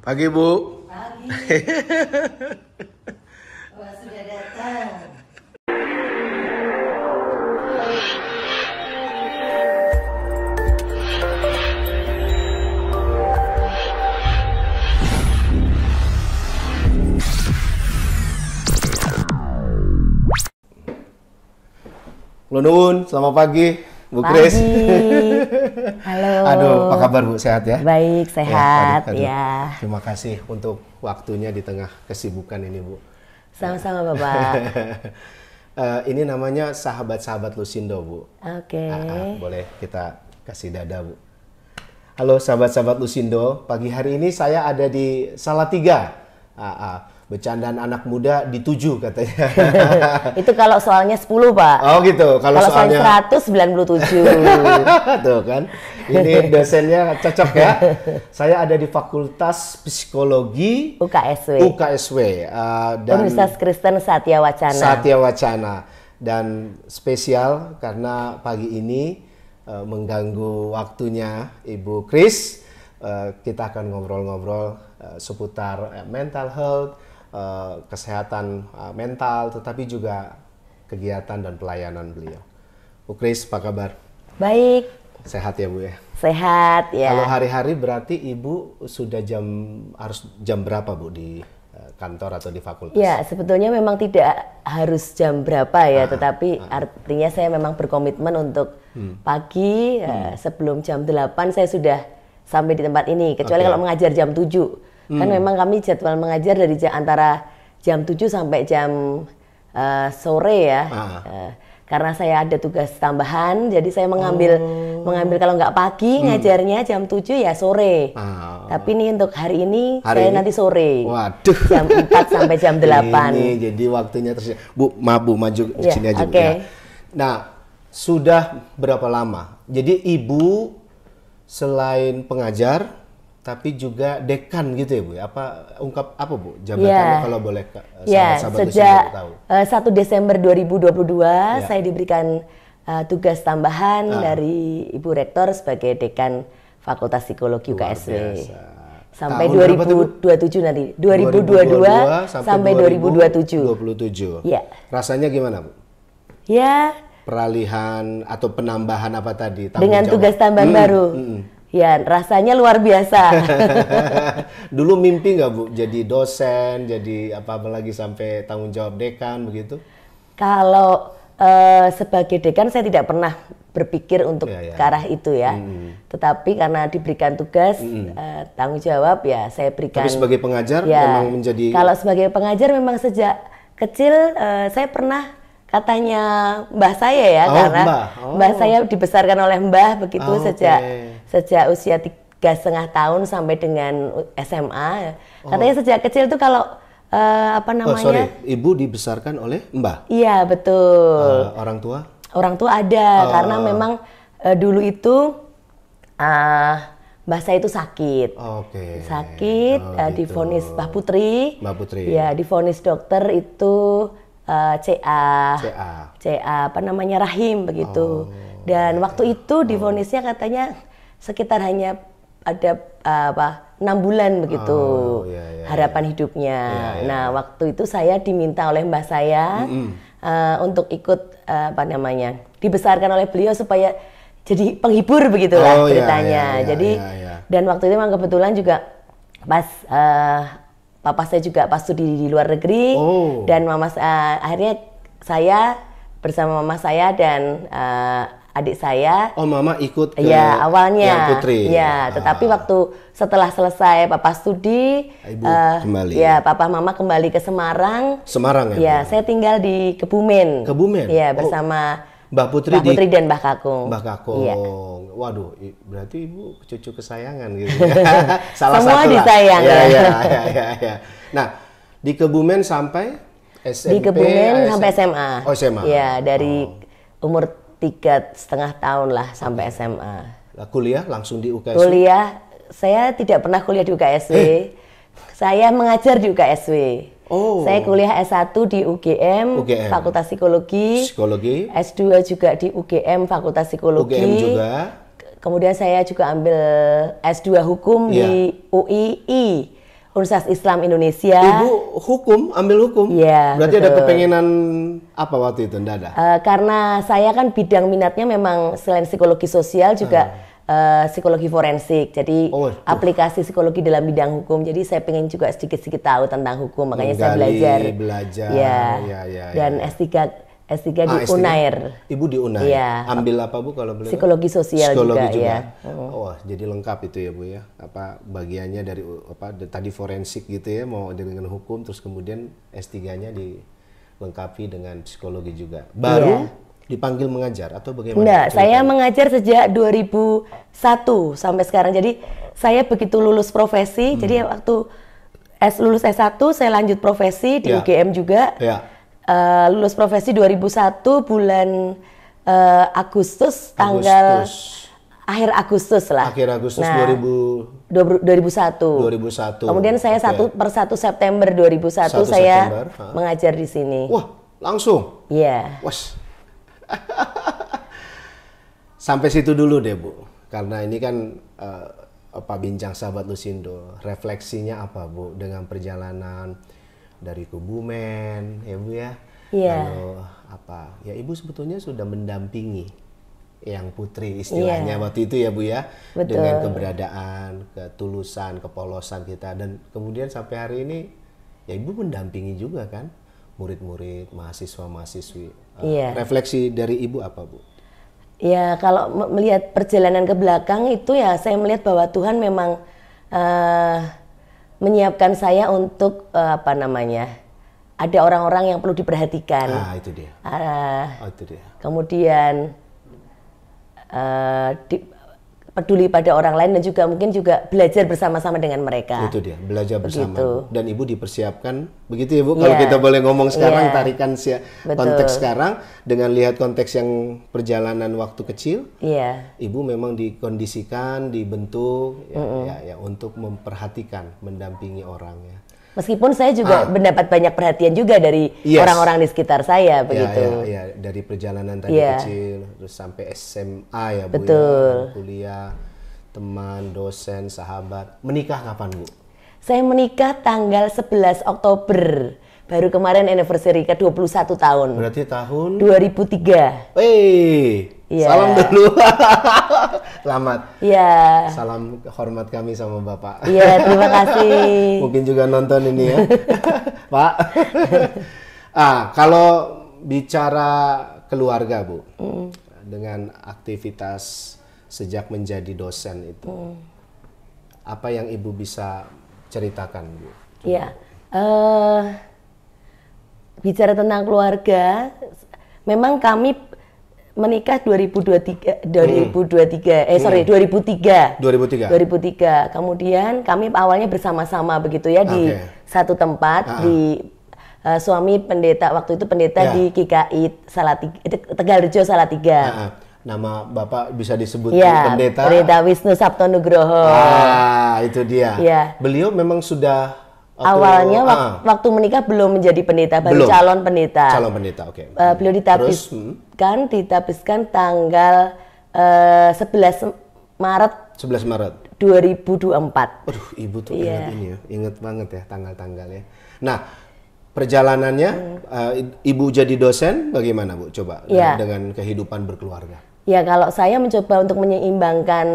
Pagi, Bu. Pagi. Wah, sudah datang. Nuwun, selamat pagi, Bu Pagi. Kris. Halo. Aduh, apa kabar, Bu? Sehat ya? Baik, sehat aduh. ya. Terima kasih untuk waktunya di tengah kesibukan ini, Bu. Sama-sama, Bapak. Ini namanya sahabat-sahabat Lusindo, Bu. Oke. Boleh kita kasih dada, Bu. Halo sahabat-sahabat Lusindo, pagi hari ini saya ada di Salatiga. Bercandaan anak muda di 7 katanya. Itu kalau soalnya 10, Pak. Oh gitu, kalau soalnya 197. Tuh kan, ini dosennya cocok ya. Saya ada di Fakultas Psikologi UKSW dan Universitas Kristen Satya Wacana. Dan spesial karena pagi ini mengganggu waktunya Ibu Kris, kita akan ngobrol-ngobrol seputar mental health, kesehatan mental, tetapi juga kegiatan dan pelayanan beliau. Bu Kris, apa kabar? Baik. Sehat ya, Bu ya? Sehat ya. Kalau hari-hari berarti Ibu sudah harus jam berapa, Bu, di kantor atau di fakultas? Ya, sebetulnya memang tidak harus jam berapa ya, tetapi artinya saya memang berkomitmen untuk pagi sebelum jam 8 saya sudah sampai di tempat ini, kecuali kalau mengajar jam 7. Kan memang kami jadwal mengajar dari antara jam 7 sampai jam sore ya. Karena saya ada tugas tambahan, jadi saya mengambil kalau nggak pagi ngajarnya jam 7 ya sore. Tapi ini untuk hari ini saya nanti sore. Waduh. Jam 4 sampai jam 8. Ini jadi waktunya terus. Bu, maaf Bu, maju di sini aja, Bu, okay. ya. Nah, sudah berapa lama? Jadi Ibu selain pengajar tapi juga dekan gitu ya, Bu? Ungkap apa, Bu? Jabatannya kalau boleh sahabat-sahabat sejak tahu. 1 Desember 2022 saya diberikan tugas tambahan dari Ibu Rektor sebagai dekan Fakultas Psikologi UKSW. Sampai 2027 nanti. 2022 sampai 2027. Ya. Rasanya gimana, Bu? Ya. Peralihan atau penambahan apa tadi? Dengan tugas tambahan baru. Ya, rasanya luar biasa. Dulu mimpi nggak, Bu, jadi dosen, jadi apa lagi sampai tanggung jawab dekan begitu? Kalau sebagai dekan saya tidak pernah berpikir untuk ke arah itu ya. Tetapi karena diberikan tugas tanggung jawab ya saya berikan. Tapi sebagai pengajar ya, memang menjadi. Kalau sebagai pengajar memang sejak kecil saya pernah katanya mbah saya ya, karena mbah saya dibesarkan oleh mbah begitu sejak usia 3,5 tahun sampai dengan SMA. Katanya sejak kecil tuh kalau apa namanya? Ibu dibesarkan oleh mbah? Iya, betul. Orang tua? Orang tua ada, karena memang dulu itu mbah saya itu sakit. Sakit, divonis Mbah Putri. Ya, divonis dokter itu CA apa namanya rahim begitu. Dan waktu itu divonisnya katanya sekitar hanya ada 6 bulan begitu harapan hidupnya. Nah, waktu itu saya diminta oleh mbah saya untuk ikut apa namanya dibesarkan oleh beliau supaya jadi penghibur begitulah ceritanya. Dan waktu itu memang kebetulan juga pas papa saya juga pas studi di luar negeri dan mama akhirnya saya bersama mama saya dan adik saya. Mama ikut ke awalnya yang Putri. Ya, tetapi waktu setelah selesai papa studi, Ibu kembali. Ya, papa mama kembali ke Semarang. Semarang ya? Ya, saya tinggal di Kebumen. Kebumen? Ya, bersama Mbah Putri dan Mbah Kakung. Mbah Kakung. Ya. Waduh, berarti Ibu cucu kesayangan gitu. Salah semua disayang ya. Nah, di Kebumen sampai SMP? Di Kebumen sampai SMA. SMA. Ya, dari umur 3,5 tahun lah sampai SMA. Kuliah langsung di UKSW? Kuliah, saya tidak pernah kuliah di UKSW. Saya mengajar di UKSW. Saya kuliah S1 di UGM, Fakultas Psikologi. S2 juga di UGM, Fakultas Psikologi. UGM juga. Kemudian saya juga ambil S2 Hukum di UII, Universitas Islam Indonesia. Ibu hukum, ambil hukum? Iya. Berarti betul. Ada kepengenan apa waktu itu? Nggak ada? Karena saya kan bidang minatnya memang selain psikologi sosial juga psikologi forensik. Jadi aplikasi psikologi dalam bidang hukum. Jadi saya pengen juga sedikit-sedikit tahu tentang hukum. Makanya saya belajar. Ya. Dan S3 di Unair. Ibu di Unair. Ya. Ambil apa Bu kalau boleh? Psikologi sosial juga. Ya. Oh, jadi lengkap itu ya Bu ya. Apa bagiannya dari tadi forensik gitu ya, mau dengan hukum, terus kemudian S3-nya dilengkapi dengan psikologi juga. Baru dipanggil mengajar atau bagaimana? Enggak, saya mengajar sejak 2001 sampai sekarang. Jadi saya begitu lulus profesi, jadi waktu lulus S1 saya lanjut profesi di UGM juga. Ya. Lulus profesi 2001 bulan Agustus, tanggal akhir Agustus lah. Akhir Agustus 2001. Kemudian saya 1 September 2001 saya mengajar di sini. Wah, langsung? Iya. Sampai situ dulu deh Bu, karena ini kan bincang sahabat Lusindo, refleksinya apa Bu dengan perjalanan dari Kebumen, ya Bu ya. Iya. Lalu ya Ibu sebetulnya sudah mendampingi yang putri istilahnya waktu itu ya Bu ya. Betul. Dengan keberadaan, ketulusan, kepolosan kita, dan kemudian sampai hari ini ya Ibu mendampingi juga kan murid-murid, mahasiswa-mahasiswi. Refleksi dari Ibu apa Bu? Ya kalau melihat perjalanan ke belakang itu ya saya melihat bahwa Tuhan memang menyiapkan saya untuk ada orang-orang yang perlu diperhatikan. Itu dia. Itu dia. Kemudian peduli pada orang lain dan juga mungkin juga belajar bersama-sama dengan mereka. Itu dia, belajar bersama. Dan Ibu dipersiapkan begitu ya Bu. Kalau kita boleh ngomong sekarang, tarikan konteks sekarang dengan lihat konteks yang perjalanan waktu kecil. Ibu memang dikondisikan, dibentuk ya untuk memperhatikan, mendampingi orang ya. Meskipun saya juga mendapat banyak perhatian juga dari orang-orang di sekitar saya begitu. Iya, dari perjalanan tadi kecil terus sampai SMA ya Bu. Betul. Ya, kuliah, teman, dosen, sahabat. Menikah kapan Bu? Saya menikah tanggal 11 Oktober. Baru kemarin anniversary ke 21 tahun. Berarti tahun 2003. Salam dulu. Selamat. Iya. Salam hormat kami sama Bapak. Iya, terima kasih. Mungkin juga nonton ini ya. Pak. Kalau bicara keluarga Bu, dengan aktivitas sejak menjadi dosen itu, apa yang Ibu bisa ceritakan Bu? Iya. Bicara tentang keluarga, memang kami menikah 2003. 2003. Kemudian kami awalnya bersama-sama begitu ya di satu tempat di suami pendeta waktu itu pendeta di GKI Salatiga, Tegalrejo Salatiga. Nama Bapak bisa disebut pendeta? Pendeta Wisnu Sabto Nugroho. Itu dia. Beliau memang sudah awalnya waktu menikah belum menjadi pendeta, baru calon pendeta. Calon pendeta, oke. Beliau ditabiskan tanggal 11 Maret 2024. Aduh, Ibu tuh ingat ini ya, ingat banget ya tanggal-tanggal ya. Nah, perjalanannya Ibu jadi dosen bagaimana Bu? Coba dengan kehidupan berkeluarga. Ya, kalau saya mencoba untuk menyeimbangkan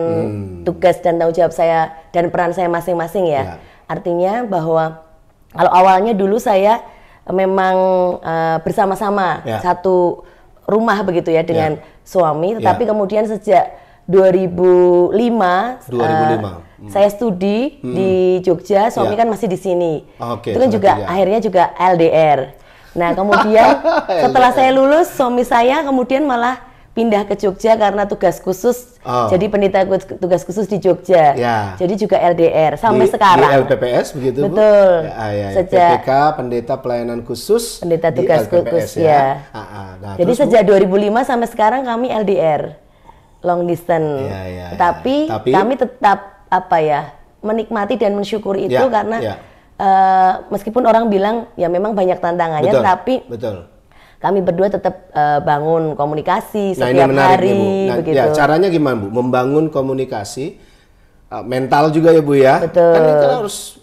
tugas dan tanggung jawab saya dan peran saya masing-masing ya. Artinya bahwa kalau awalnya dulu saya memang bersama-sama satu rumah begitu ya dengan suami, tetapi kemudian sejak 2005 saya studi di Jogja, suami kan masih di sini. Itu kan juga akhirnya juga LDR. Nah, kemudian setelah saya lulus, suami saya kemudian malah pindah ke Jogja karena tugas khusus, jadi pendeta tugas khusus di Jogja. Jadi juga LDR sampai sekarang. Di LPPS begitu Bu? Betul. Sejak PPK, pendeta pelayanan khusus. Pendeta tugas khusus ya. Nah, jadi sejak 2005 sampai sekarang kami LDR, long distance. Tapi kami tetap menikmati dan mensyukuri itu karena meskipun orang bilang ya memang banyak tantangannya, tapi kami berdua tetap bangun komunikasi setiap hari, ya, Bu. begitu. Caranya gimana Bu? Membangun komunikasi mental juga ya Bu ya. Betul. Kan kita harus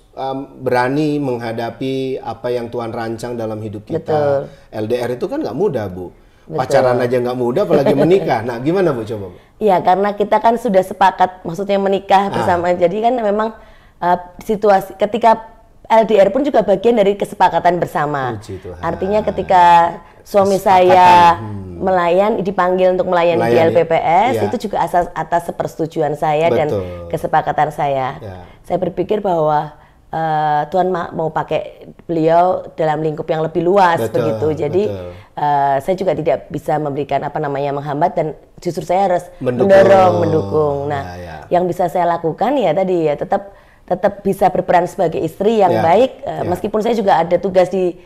berani menghadapi apa yang Tuhan rancang dalam hidup kita. Betul. LDR itu kan nggak mudah, Bu. Betul. Pacaran aja nggak mudah, apalagi menikah. Nah, gimana Bu, coba Bu? Iya, karena kita kan sudah sepakat, maksudnya menikah bersama. Jadi kan memang situasi ketika LDR pun juga bagian dari kesepakatan bersama. Artinya ketika suami saya dipanggil untuk melayani di LPPS, itu juga atas sepersetujuan saya dan kesepakatan saya. Saya berpikir bahwa Tuhan mau pakai beliau dalam lingkup yang lebih luas, begitu. Jadi saya juga tidak bisa memberikan menghambat, dan justru saya harus mendukung. Nah, yang bisa saya lakukan ya tadi ya tetap bisa berperan sebagai istri yang baik, meskipun saya juga ada tugas di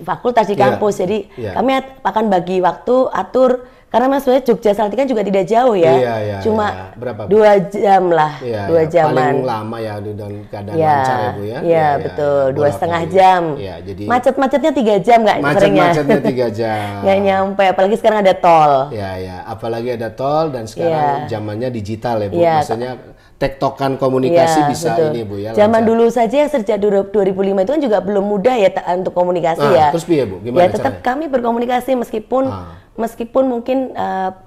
fakultas, di kampus. Jadi kami akan bagi waktu, atur, karena Mas Jogja Salatiga juga tidak jauh ya, cuma 2 jam lah, 2 jaman. Paling lama ya dan keadaan lancar ya Bu ya. Iya betul, 2,5 jam. Jadi macet-macetnya 3 jam nggak seringnya. Macetnya 3 jam. Nggak nyampe, apalagi sekarang ada tol. Apalagi ada tol dan sekarang zamannya digital ya Bu. Maksudnya tektokan komunikasi bisa betul. Ini Bu ya. Zaman dulu saja sejak 2005 itu kan juga belum mudah ya untuk komunikasi ya. Terus piye Bu? Gimana ya tetap kami berkomunikasi meskipun mungkin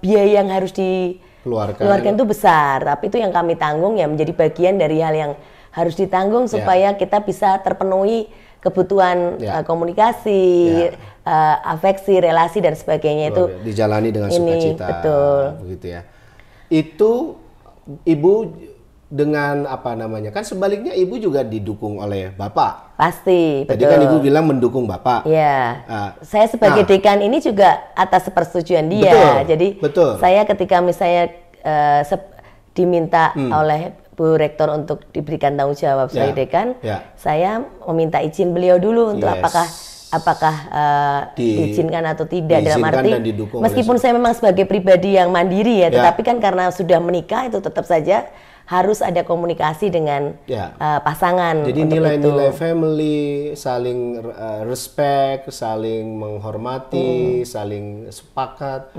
biaya yang harus dikeluarkan itu besar, tapi itu yang kami tanggung ya, menjadi bagian dari hal yang harus ditanggung supaya kita bisa terpenuhi kebutuhan komunikasi, afeksi, relasi dan sebagainya itu dijalani dengan sukacita. Betul. Begitu ya. Itu Ibu dengan kan sebaliknya Ibu juga didukung oleh Bapak. Pasti, betul. Tadi kan Ibu bilang mendukung Bapak. Iya. Saya sebagai dekan ini juga atas persetujuan dia. Jadi saya ketika misalnya diminta oleh Bu Rektor untuk diberikan tanggung jawab sebagai dekan, saya meminta izin beliau dulu untuk apakah diizinkan atau tidak, dalam arti meskipun saya memang sebagai pribadi yang mandiri ya, tetapi kan karena sudah menikah itu tetap saja harus ada komunikasi dengan pasangan. Jadi nilai-nilai family, saling respect, saling menghormati, saling sepakat.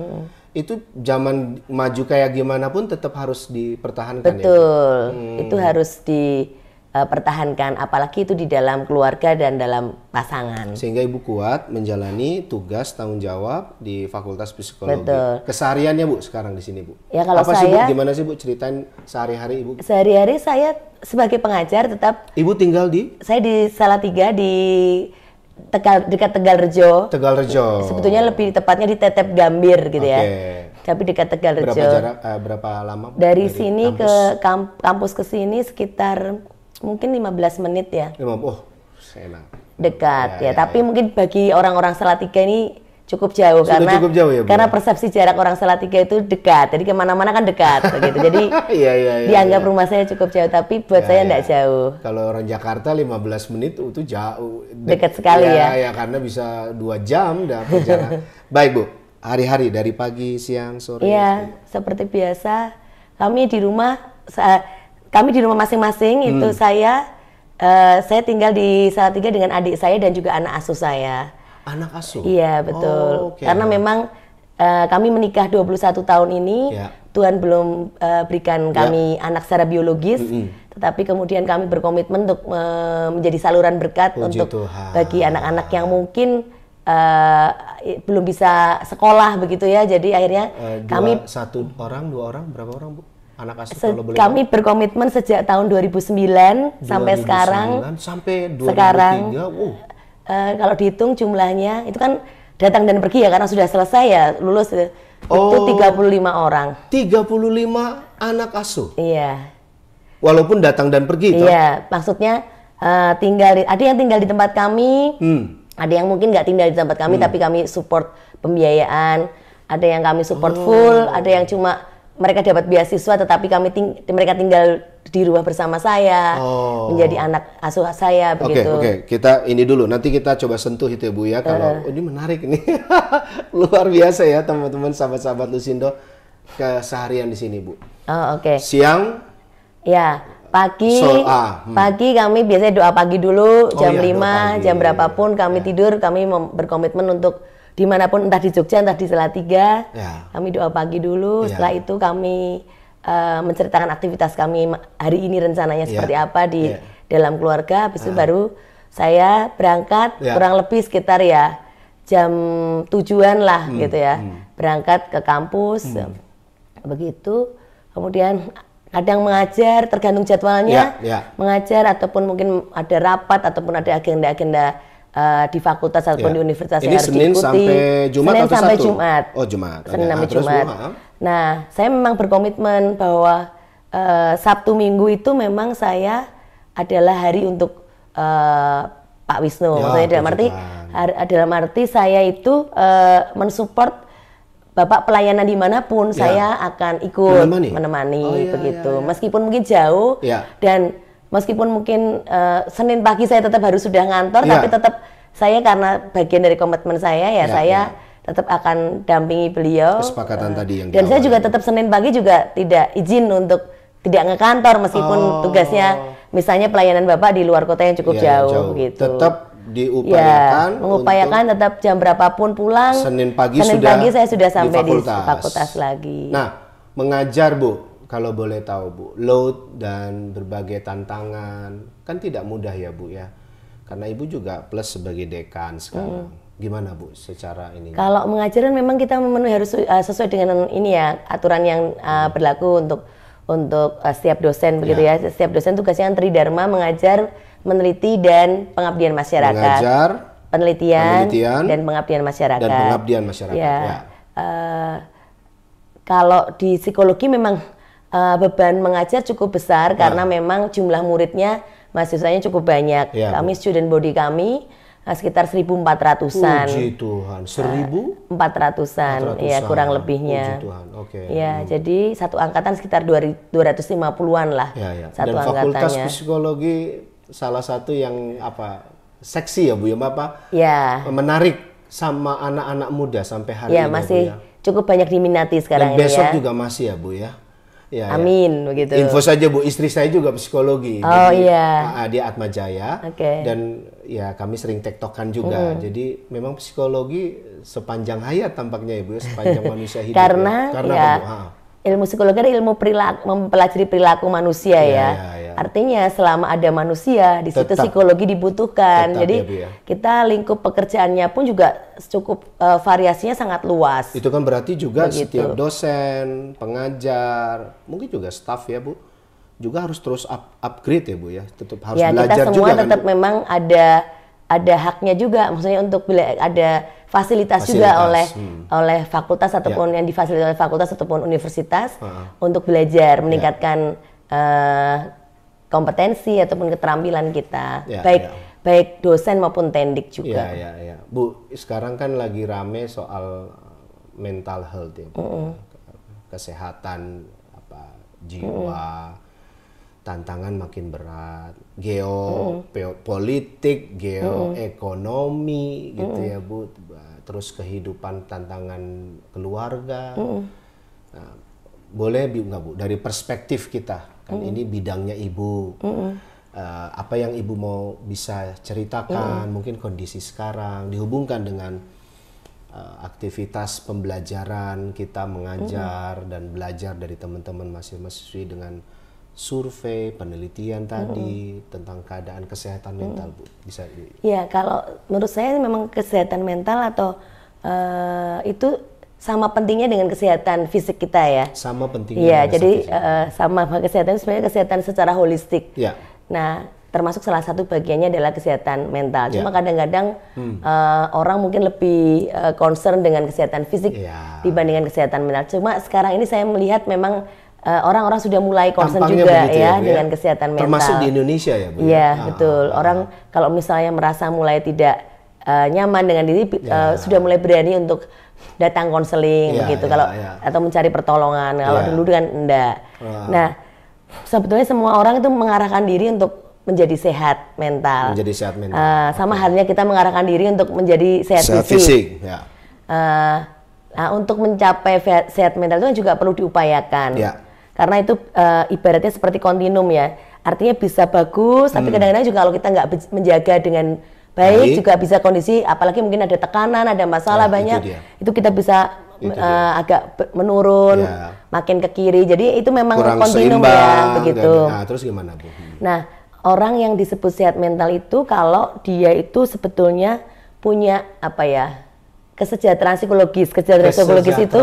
Itu zaman maju kayak gimana pun tetap harus dipertahankan. Betul, itu harus dipertahankan, apalagi itu di dalam keluarga dan dalam pasangan. Sehingga Ibu kuat menjalani tugas tanggung jawab di Fakultas Psikologi. Betul. Kesehariannya Bu sekarang di sini Bu? Ya kalau gimana sih Bu, ceritain sehari-hari Ibu? Sehari-hari saya sebagai pengajar tetap. Ibu tinggal di? Saya di Salatiga, di dekat Tegalrejo. Tegalrejo. Sebetulnya lebih tepatnya di Tetep Gambir gitu ya. Tapi dekat Tegalrejo. Berapa lama Bu? Dari sini kampus? Ke kampus ke sini sekitar mungkin 15 menit ya. Enak. Dekat ya. Tapi mungkin bagi orang-orang Salatiga ini cukup jauh. Cukup jauh ya, Bu? Karena persepsi jarak orang Salatiga itu dekat. Jadi kemana-mana kan dekat begitu. Jadi dianggap rumah saya cukup jauh, tapi buat saya enggak jauh. Kalau orang Jakarta 15 menit itu jauh. Dekat sekali ya. Ya karena bisa 2 jam dah perjalanan. Baik Bu, hari-hari dari pagi, siang, sore. Iya, seperti biasa. Kami di rumah masing-masing. Itu saya tinggal di Salatiga dengan adik saya dan juga anak asuh saya. Anak asuh? Iya betul. Karena memang kami menikah 21 tahun ini, Tuhan belum berikan kami anak secara biologis, tetapi kemudian kami berkomitmen untuk menjadi saluran berkat bagi anak-anak yang mungkin belum bisa sekolah begitu ya. Jadi akhirnya kami 1 orang, 2 orang, berapa orang Bu? Anak asuh kalau boleh kami berkomitmen sejak tahun 2009 sampai sekarang. Sampai 2003. Sekarang kalau dihitung jumlahnya itu kan datang dan pergi ya, karena sudah selesai ya, lulus itu 35 orang. 35 anak asuh? Iya. Walaupun datang dan pergi toh? Iya, maksudnya ada yang tinggal di tempat kami, ada yang mungkin nggak tinggal di tempat kami tapi kami support pembiayaan, ada yang kami support full, ada yang cuma mereka dapat beasiswa tetapi mereka tinggal di rumah bersama saya, menjadi anak asuh saya begitu. Oke, kita ini dulu, nanti kita coba sentuh itu ya Bu ya. Kalau ini menarik nih, luar biasa ya teman-teman, sahabat-sahabat Lusindo, keseharian di sini Bu. Siang? Ya, pagi kami biasanya doa pagi dulu jam 5, jam berapapun kami tidur, kami berkomitmen untuk dimanapun, entah di Jogja, entah di Salatiga, kami doa pagi dulu. Setelah itu kami menceritakan aktivitas kami hari ini rencananya seperti apa dalam keluarga. Habis itu baru saya berangkat kurang lebih sekitar ya jam 7-an lah gitu ya. Berangkat ke kampus. Begitu. Kemudian kadang mengajar, tergantung jadwalnya, mengajar ataupun mungkin ada rapat ataupun ada agenda-agenda di fakultas ataupun di universitas yang harus Senin diikuti. Sampai Jumat Senin atau sampai Sabtu? Jumat. Oh Jumat. Senin sampai Jumat. Nah, saya memang berkomitmen bahwa Sabtu Minggu itu memang saya adalah hari untuk Pak Wisnu. Maksudnya dalam arti saya itu mensupport Bapak pelayanan dimanapun saya akan ikut menemani begitu. Meskipun mungkin jauh dan meskipun mungkin Senin pagi saya tetap harus sudah ngantor, tapi tetap saya karena bagian dari komitmen saya saya tetap akan dampingi beliau. Kesepakatan tadi yang dan saya juga tetap Senin pagi juga tidak izin untuk tidak ngekantor meskipun tugasnya misalnya pelayanan Bapak di luar kota yang cukup jauh gitu. Tetap diupayakan mengupayakan tetap jam berapapun pulang. Senin pagi saya sudah sampai di fakultas lagi. Nah, mengajar Bu, kalau boleh tahu Bu, load dan berbagai tantangan kan tidak mudah ya Bu ya. Karena Ibu juga plus sebagai dekan sekarang. Gimana Bu secara ini? Kalau mengajar memang kita memenuhi harus sesuai dengan ini ya, aturan yang berlaku untuk setiap dosen begitu ya. Setiap dosen tugasnya tridharma, mengajar, meneliti dan pengabdian masyarakat. Mengajar, penelitian dan pengabdian masyarakat. Kalau di psikologi memang beban mengajar cukup besar karena memang jumlah muridnya mahasiswanya cukup banyak. Kami student body kami sekitar 1.400-an. Puji Tuhan, 1.400-an, ya kurang lebihnya. Puji Tuhan, oke. Ya, jadi satu angkatan sekitar 250-an lah. Satu dan angkatannya. Fakultas Psikologi salah satu yang seksi ya Bu ya, menarik sama anak-anak muda sampai hari ini masih Bu, ya. Cukup banyak diminati sekarang dan besok ini ya. juga masih ya Bu ya. Amin begitu. Info saja Bu, istri saya juga psikologi. Dia Atma Jaya. Dan ya kami sering tektokan juga. Jadi memang psikologi sepanjang hayat tampaknya ya Bu ya, sepanjang manusia hidup. Karena ilmu psikologi adalah ilmu mempelajari perilaku manusia ya. Artinya selama ada manusia di situ psikologi dibutuhkan. Jadi kita lingkup pekerjaannya pun juga cukup variasinya sangat luas. Itu kan berarti juga setiap dosen, pengajar, mungkin juga staff ya Bu, juga harus terus upgrade ya Bu ya. Tetap harus belajar juga. Kita semua tetap memang ada haknya juga, maksudnya untuk ada fasilitas juga oleh fakultas ataupun yang difasilitasi oleh fakultas ataupun universitas untuk belajar meningkatkan kompetensi ataupun keterampilan kita, baik dosen maupun tendik juga. Bu, sekarang kan lagi rame soal mental health ya Bu. Kesehatan jiwa, tantangan makin berat, geopolitik, geoekonomi gitu ya Bu, terus kehidupan, tantangan keluarga. Nah, boleh nggak Bu dari perspektif kita, kan ini bidangnya Ibu, apa yang Ibu mau bisa ceritakan, mungkin kondisi sekarang dihubungkan dengan aktivitas pembelajaran kita mengajar dan belajar dari teman-teman mahasiswa dengan survei, penelitian tadi tentang keadaan kesehatan mental Bu. Bisa Ya, kalau menurut saya memang kesehatan mental atau itu sama pentingnya dengan kesehatan fisik kita ya. Sama pentingnya. Jadi sama kesehatan sebenarnya kesehatan secara holistik. Nah, termasuk salah satu bagiannya adalah kesehatan mental. Cuma kadang-kadang orang mungkin lebih concern dengan kesehatan fisik dibandingkan kesehatan mental. Cuma sekarang ini saya melihat memang orang-orang sudah mulai concern juga ya dengan kesehatan mental. Termasuk di Indonesia ya Bu? Iya, betul. Orang kalau misalnya merasa mulai tidak nyaman dengan diri, sudah mulai berani untuk datang konseling begitu atau mencari pertolongan. Kalau dulu kan enggak. Nah, sebetulnya semua orang itu mengarahkan diri untuk menjadi sehat mental. Menjadi sehat mental. Sama halnya kita mengarahkan diri untuk menjadi sehat fisik. Nah, untuk mencapai sehat mental itu kan juga perlu diupayakan. Karena itu ibaratnya seperti kontinum ya. Artinya bisa bagus, tapi kadang-kadang juga kalau kita nggak menjaga dengan baik juga bisa kondisi, apalagi mungkin ada tekanan, ada masalah banyak, itu kita bisa agak menurun, makin ke kiri. Jadi itu memang kontinum ya, begitu. Terus gimana Bu? Nah, orang yang disebut sehat mental itu kalau dia itu sebetulnya punya apa ya, kesejahteraan psikologis. Kesejahteraan psikologis itu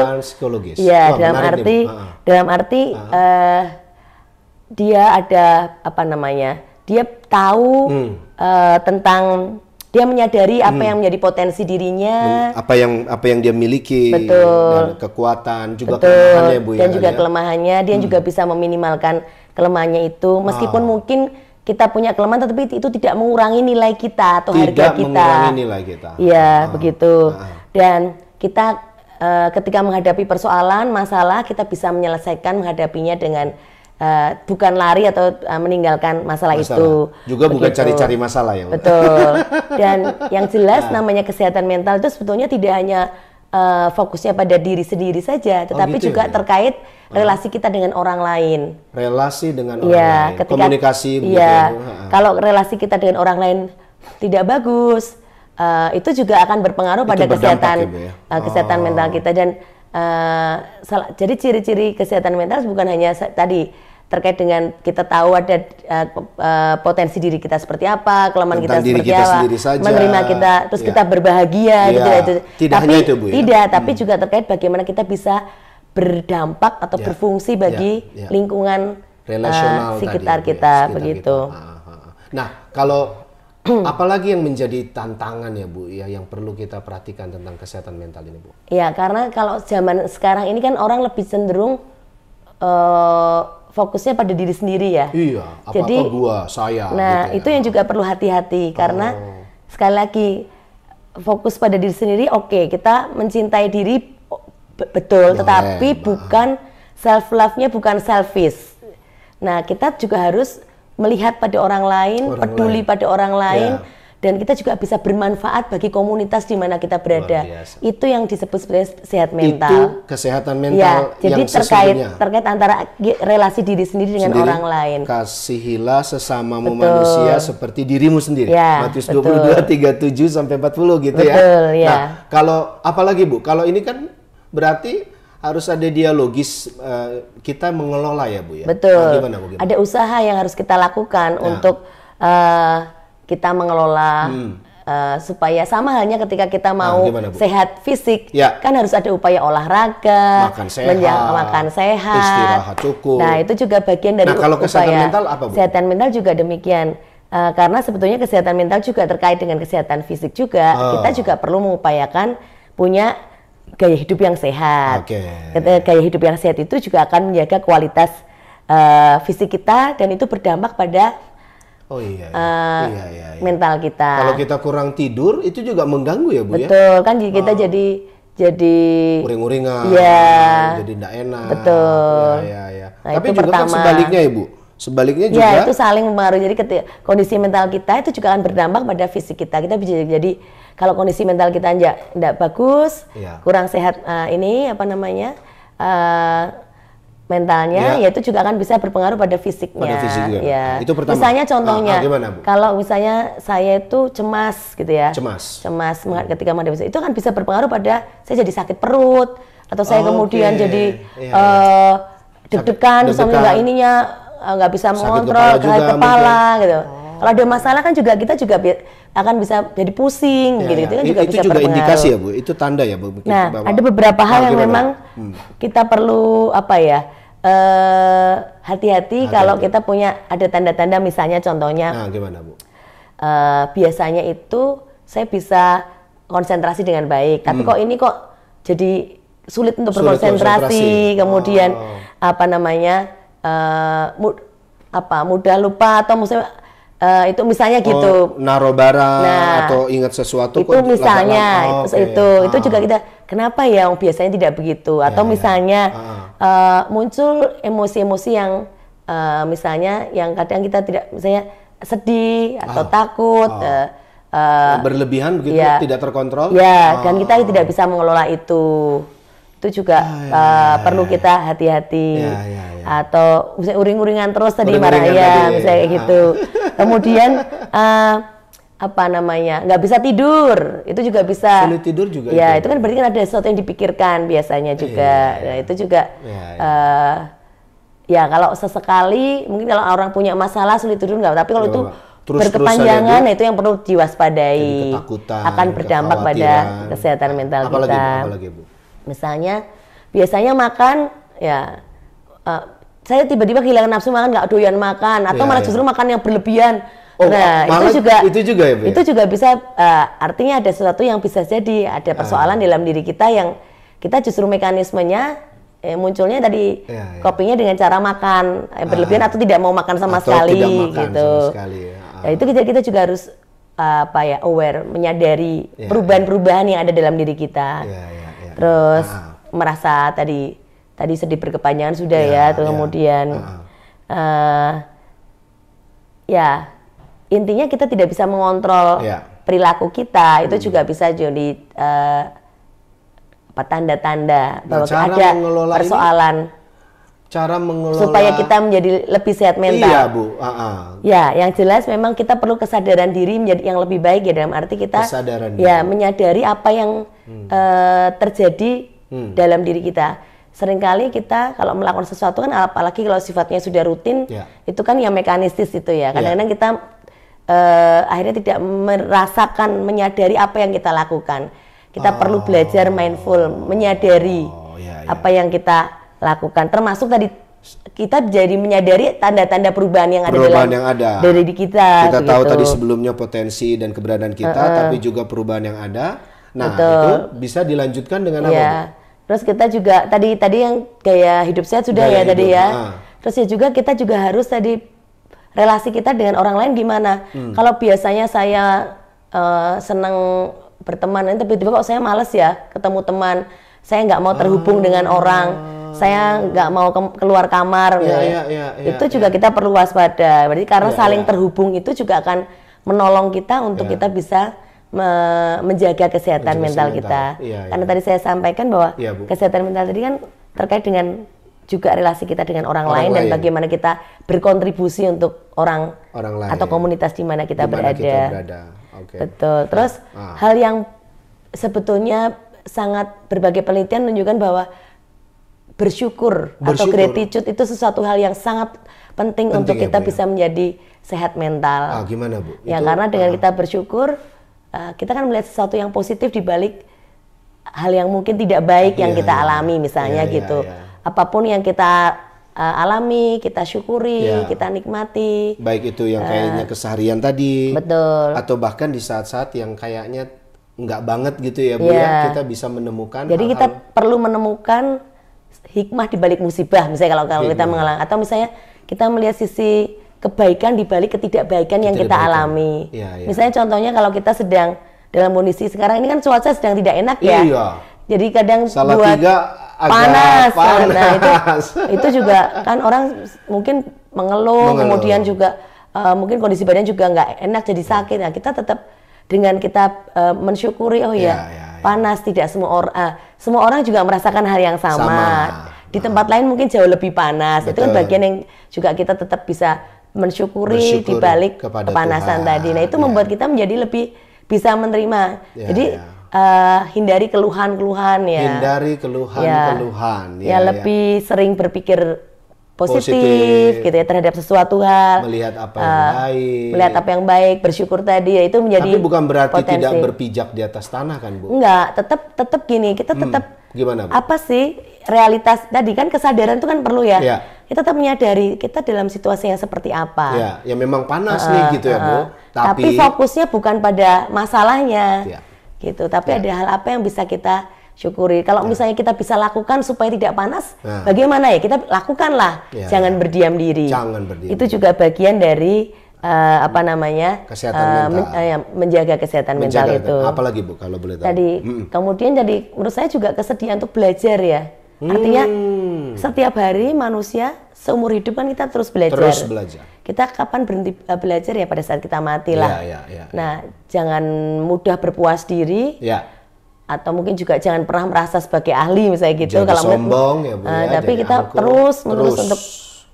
ya dalam arti dia ada apa namanya, dia tahu tentang, dia menyadari apa yang menjadi potensi dirinya, apa yang dia miliki, betul, dan kekuatan juga, betul, kelemahannya Bu, dan juga kelemahannya dia juga bisa meminimalkan kelemahannya itu, meskipun mungkin kita punya kelemahan tetapi itu tidak mengurangi nilai kita atau harga kita. Tidak mengurangi nilai kita. Iya, begitu. Dan kita ketika menghadapi persoalan, masalah, kita bisa menyelesaikan, menghadapinya dengan bukan lari atau meninggalkan masalah itu. Juga bukan cari-cari masalah ya. Betul. Dan yang jelas namanya kesehatan mental itu sebetulnya tidak hanya fokusnya pada diri sendiri saja, tetapi gitu juga terkait relasi kita dengan orang lain. Relasi dengan orang lain. Ketika, komunikasi. Kalau relasi kita dengan orang lain tidak bagus, itu juga akan berpengaruh pada kesehatan mental kita. Dan jadi ciri-ciri kesehatan mental bukan hanya tadi terkait dengan kita tahu ada potensi diri kita seperti apa, kelemahan kita seperti apa, menerima kita, terus kita berbahagia, gitu. Tidak hanya itu Bu, tapi juga terkait bagaimana kita bisa berdampak atau berfungsi bagi lingkungan relasional sekitar kita, begitu. Nah, kalau apalagi yang menjadi tantangan ya Bu, ya yang perlu kita perhatikan tentang kesehatan mental ini Bu? Ya, karena kalau zaman sekarang ini kan orang lebih cenderung fokusnya pada diri sendiri ya. Iya, apa-apa saya. Nah, gitu itu yang juga perlu hati-hati karena sekali lagi fokus pada diri sendiri, oke, kita mencintai diri betul, tetapi bukan self love-nya bukan selfish. Nah, kita juga harus melihat pada orang lain, peduli pada orang lain, dan kita juga bisa bermanfaat bagi komunitas di mana kita berada. Itu yang disebut sebenarnya sehat mental. Itu kesehatan mental jadi terkait antara relasi diri sendiri dengan orang lain. Kasihilah sesamamu manusia seperti dirimu sendiri. Matius 22:37 sampai 40 gitu ya. Nah, kalau apalagi Bu, kalau ini kan berarti harus ada dialogis, kita mengelola ya Bu ya. Betul. Nah, gimana, Bu? Ada usaha yang harus kita lakukan untuk kita mengelola supaya sama halnya ketika kita mau sehat fisik, kan harus ada upaya olahraga, makan sehat, istirahat cukup. Nah, itu juga bagian dari kalau kesehatan mental apa Bu? Kesehatan mental juga demikian. Karena sebetulnya kesehatan mental juga terkait dengan kesehatan fisik juga. Kita juga perlu mengupayakan punya gaya hidup yang sehat. Gaya hidup yang sehat itu juga akan menjaga kualitas fisik kita dan itu berdampak pada mental kita. Kalau kita kurang tidur itu juga mengganggu ya Bu ya? Betul, kan kita jadi uring-uringan, jadi tidak enak. Betul. Nah, tapi juga kan sebaliknya ya Bu? Sebaliknya juga. Ya, itu saling mempengaruhi. Jadi kondisi mental kita itu juga akan berdampak pada fisik kita. Kita bisa jadi kalau kondisi mental kita tidak bagus, kurang sehat mentalnya, ya itu juga akan bisa berpengaruh pada fisiknya. Ya. Itu pertama. Misalnya contohnya, gimana, Bu? kalau misalnya saya itu cemas gitu ya. Cemas ketika menghadapi itu kan bisa berpengaruh pada saya jadi sakit perut atau saya kemudian jadi deg-degan, sampai nggak bisa mengontrol kepala gitu. Kalau ada masalah kan juga kita juga akan bisa jadi pusing gitu. Itu kan juga bisa juga berpengaruh. Indikasi ya Bu, itu tanda ya Bu. Nah, ada beberapa hal yang memang kita perlu hati-hati kalau kita punya ada tanda-tanda, misalnya contohnya. Nah, gimana Bu? Biasanya itu saya bisa konsentrasi dengan baik, tapi kok ini jadi sulit untuk berkonsentrasi, kemudian mudah lupa atau itu misalnya gitu. Naruh barang atau ingat sesuatu itu misalnya itu juga kita kenapa ya biasanya tidak begitu, atau misalnya muncul emosi-emosi yang misalnya yang kadang kita tidak, misalnya sedih atau takut, berlebihan begitu, tidak terkontrol. Dan kita tidak bisa mengelola itu juga perlu kita hati-hati. Atau misalnya uring-uringan terus tadi misalnya kayak gitu. Kemudian nggak bisa tidur, itu juga bisa. Sulit tidur juga. Itu kan berarti kan ada sesuatu yang dipikirkan biasanya juga. Nah, itu juga Ya kalau sesekali, mungkin kalau orang punya masalah sulit tidur nggak, tapi kalau itu berkepanjangan itu yang perlu diwaspadai, akan berdampak pada kesehatan mental kita. Apalagi, Bu? Misalnya biasanya makan ya saya tiba-tiba kehilangan nafsu makan, nggak doyan makan, atau malah justru makan yang berlebihan. Nah itu juga ya, Bu, itu juga bisa artinya ada sesuatu yang bisa jadi ada persoalan dalam diri kita yang kita justru mekanismenya munculnya tadi kopinya dengan cara makan berlebihan atau tidak mau makan sama sekali gitu. Ya, itu kita juga harus aware, menyadari perubahan-perubahan yang ada dalam diri kita. Terus merasa tadi sedih berkepanjangan sudah terus kemudian ya intinya kita tidak bisa mengontrol perilaku kita, itu juga bisa jadi tanda-tanda bahwa ada persoalan. Cara mengelola supaya kita menjadi lebih sehat mental. Iya, Bu. Ya, yang jelas memang kita perlu kesadaran diri menjadi yang lebih baik ya, dalam arti kita menyadari apa yang terjadi dalam diri kita. Seringkali kita kalau melakukan sesuatu kan, apalagi kalau sifatnya sudah rutin, itu kan yang mekanistis itu ya. Kadang-kadang kita akhirnya tidak merasakan, menyadari apa yang kita lakukan. Kita perlu belajar mindful, menyadari apa yang kita lakukan. Termasuk tadi kita jadi menyadari tanda-tanda perubahan yang ada dalam dari diri kita. Kita tahu tadi sebelumnya potensi dan keberadaan kita, tapi juga perubahan yang ada. Nah, itu bisa dilanjutkan dengan apa, Bu? Terus kita juga tadi yang gaya hidup sehat sudah tadi ya. Terus ya juga kita juga harus tadi relasi kita dengan orang lain gimana. Kalau biasanya saya senang berteman, tapi tiba-tiba kok saya males ya ketemu teman, saya nggak mau terhubung dengan orang, saya nggak mau keluar kamar, itu juga kita perlu waspada. Berarti karena saling terhubung itu juga akan menolong kita untuk kita bisa menjaga kesehatan mental kita. Karena tadi saya sampaikan bahwa kesehatan mental tadi kan terkait dengan juga relasi kita dengan orang lain dan bagaimana kita berkontribusi untuk orang lain, atau komunitas di mana kita berada. Betul. Terus hal yang sebetulnya sangat berbagai penelitian menunjukkan bahwa bersyukur atau gratitude itu sesuatu hal yang sangat penting untuk kita bisa menjadi sehat mental. Gimana, Bu? Ya, karena dengan kita bersyukur, kita kan melihat sesuatu yang positif di balik hal yang mungkin tidak baik yang kita alami, misalnya gitu. Apapun yang kita alami, kita syukuri, kita nikmati. Baik itu yang kayaknya keseharian tadi. Betul. Atau bahkan di saat-saat yang kayaknya nggak banget gitu ya, Bu, ya, kita bisa menemukan jadi kita perlu menemukan hikmah di balik musibah, misalnya kalau kita mengalami, atau misalnya kita melihat sisi kebaikan di balik ketidakbaikan yang kita alami. Misalnya contohnya kalau kita sedang dalam kondisi sekarang ini kan cuaca sedang tidak enak ya. Jadi kadang buat panas. Nah, itu juga kan orang mungkin mengeluh. Kemudian juga mungkin kondisi badan juga nggak enak, jadi sakit. Nah, kita tetap dengan kita mensyukuri, panas, tidak semua orang juga merasakan hal yang sama. Di tempat lain mungkin jauh lebih panas. Itu kan bagian yang juga kita tetap bisa mensyukuri di balik kepanasan Tuhan tadi. Nah, itu membuat kita menjadi lebih bisa menerima. Jadi hindari keluhan-keluhan ya. Hindari keluhan-keluhan. Lebih sering berpikir positif gitu ya terhadap sesuatu hal. Melihat apa yang baik. Melihat apa yang baik, bersyukur tadi ya, itu menjadi Tapi bukan berarti tidak berpijak di atas tanah kan, Bu? Enggak, tetap gini, kita tetap gimana, Bu? Apa sih realitas tadi kan, kesadaran itu kan perlu ya. Kita tetap menyadari kita dalam situasi yang seperti apa. Ya memang panas nih gitu ya, Bu. Tapi fokusnya bukan pada masalahnya. Gitu, tapi ada hal apa yang bisa kita syukuri. Kalau misalnya kita bisa lakukan supaya tidak panas, bagaimana ya? Kita lakukanlah. Jangan berdiam diri. Itu juga bagian dari kesehatan mental. Menjaga kesehatan mental itu. Apalagi, Bu, kalau boleh tahu? Tadi kemudian jadi menurut saya juga kesediaan untuk belajar ya. Artinya setiap hari manusia seumur hidup kan kita terus belajar. Kita kapan berhenti belajar ya? Pada saat kita mati lah. Nah, jangan mudah berpuas diri. Atau mungkin juga jangan pernah merasa sebagai ahli misalnya gitu. Jangan sombong ya, Bu, tapi kita terus untuk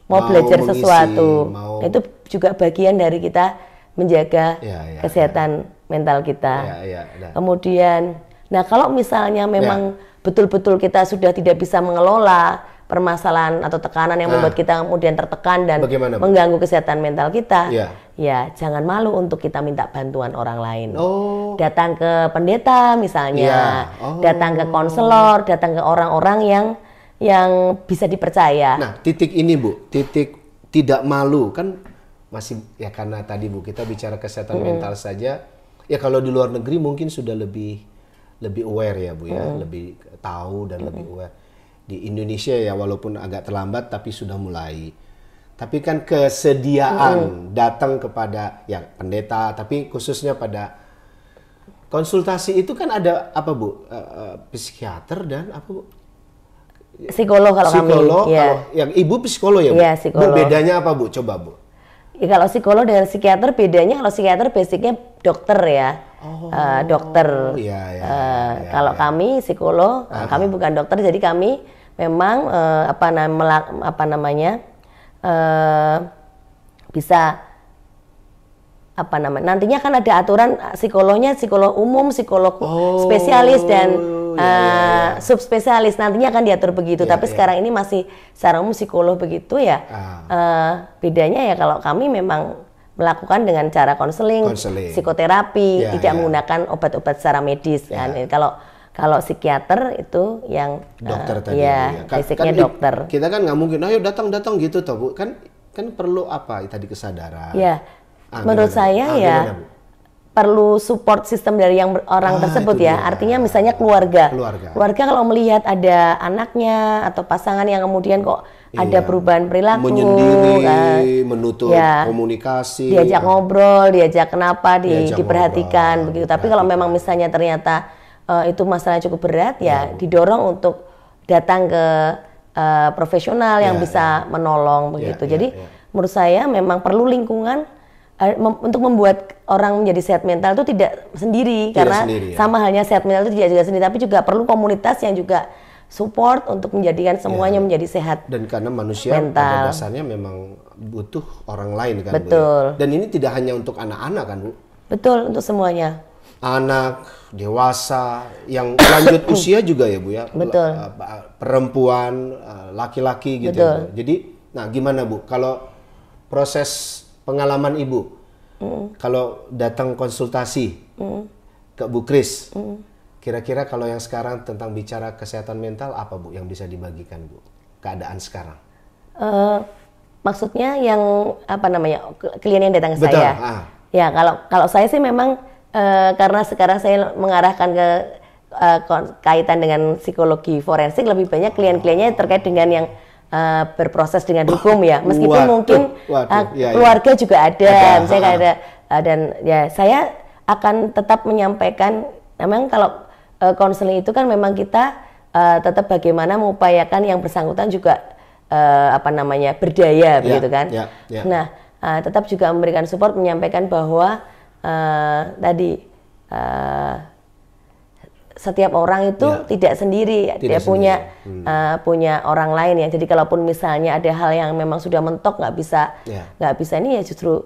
mau belajar sesuatu. Itu juga bagian dari kita menjaga kesehatan mental kita. Kemudian, nah kalau misalnya memang betul-betul kita sudah tidak bisa mengelola permasalahan atau tekanan yang membuat kita kemudian tertekan dan bagaimana, mengganggu kesehatan mental kita, ya jangan malu untuk kita minta bantuan orang lain. Datang ke pendeta misalnya, datang ke konselor, datang ke orang-orang yang bisa dipercaya. Nah, titik ini Bu, titik tidak malu kan masih ya, karena tadi Bu kita bicara kesehatan mental saja. Ya kalau di luar negeri mungkin sudah lebih aware ya Bu ya, lebih tahu dan lebih aware. Di Indonesia ya walaupun agak terlambat tapi sudah mulai. Tapi kan kesediaan datang kepada ya pendeta, tapi khususnya pada konsultasi itu kan ada apa Bu? Psikiater dan apa Bu? Psikolog kalau psikolog, kami. Ya. Kalau yang Ibu psikolog ya Bu? Ya, psikolog. Bu, bedanya apa Bu? Coba Bu. Ya, kalau psikolog dengan psikiater bedanya, kalau psikiater basicnya dokter ya. Dokter. Kalau kami psikolog, kami bukan dokter, jadi kami memang bisa nantinya kan ada aturan psikolognya, psikolog umum, psikolog spesialis dan subspesialis nantinya akan diatur begitu. Tapi sekarang ini masih secara umum psikolog begitu ya. Bedanya ya kalau kami memang melakukan dengan cara konseling, psikoterapi, tidak menggunakan obat-obat secara medis. Kan. Kalau psikiater itu yang dokter tadi basicnya dokter. Kita kan nggak mungkin, ayo datang gitu toh Bu. Kan perlu apa tadi kesadaran. Ya, menurut saya ya perlu support sistem dari orang tersebut ya. Artinya misalnya keluarga kalau melihat ada anaknya atau pasangan yang kemudian kok ada perubahan perilaku, menyendiri, menutup komunikasi, diajak ngobrol, diajak kenapa, diperhatikan begitu. Tapi kalau memang misalnya ternyata itu masalahnya cukup berat ya didorong untuk datang ke profesional yang bisa menolong begitu. Jadi menurut saya memang perlu lingkungan untuk membuat orang menjadi sehat mental itu tidak sendiri, karena sama halnya sehat mental itu tidak juga sendiri, tapi juga perlu komunitas yang juga support untuk menjadikan semuanya menjadi sehat. Dan karena manusia pada dasarnya memang butuh orang lain kan. Betul. Bu, ya? Dan ini tidak hanya untuk anak-anak kan Bu? Betul, untuk semuanya. Anak, dewasa, yang lanjut usia juga ya Bu ya? Betul. Perempuan, laki-laki gitu ya, Bu. Jadi, nah gimana Bu? Kalau proses pengalaman Ibu, kalau datang konsultasi ke Bu Kris, kira-kira kalau yang sekarang tentang bicara kesehatan mental apa Bu yang bisa dibagikan Bu? Keadaan sekarang? Maksudnya yang klien yang datang ke saya? Ya kalau saya sih memang karena sekarang saya mengarahkan ke kaitan dengan psikologi forensik, lebih banyak klien-kliennya terkait dengan yang berproses dengan hukum ya, meskipun mungkin keluarga juga ada, misalnya ada dan ya saya akan tetap menyampaikan. Memang kalau konseling itu kan memang kita tetap bagaimana mengupayakan yang bersangkutan juga berdaya begitu kan. Nah tetap juga memberikan support, menyampaikan bahwa tadi setiap orang itu tidak sendiri, dia punya orang lain ya. Jadi kalaupun misalnya ada hal yang memang sudah mentok nggak bisa ini ya justru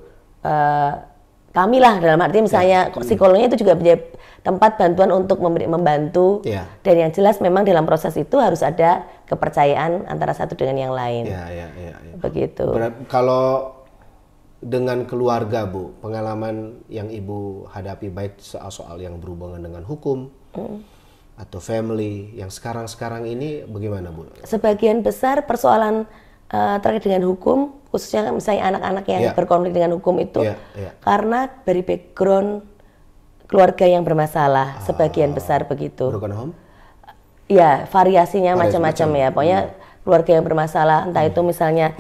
kami lah, dalam arti misalnya psikolognya itu juga punya tempat bantuan untuk membantu. Dan yang jelas memang dalam proses itu harus ada kepercayaan antara satu dengan yang lain. Begitu. Kalau dengan keluarga Bu, pengalaman yang Ibu hadapi baik soal yang berhubungan dengan hukum atau family yang sekarang ini bagaimana Bu? Sebagian besar persoalan terkait dengan hukum, khususnya misalnya anak-anak yang berkonflik dengan hukum itu karena dari background keluarga yang bermasalah, sebagian besar begitu. Broken home? Ya, variasinya macam-macam ya. Pokoknya keluarga yang bermasalah, entah itu misalnya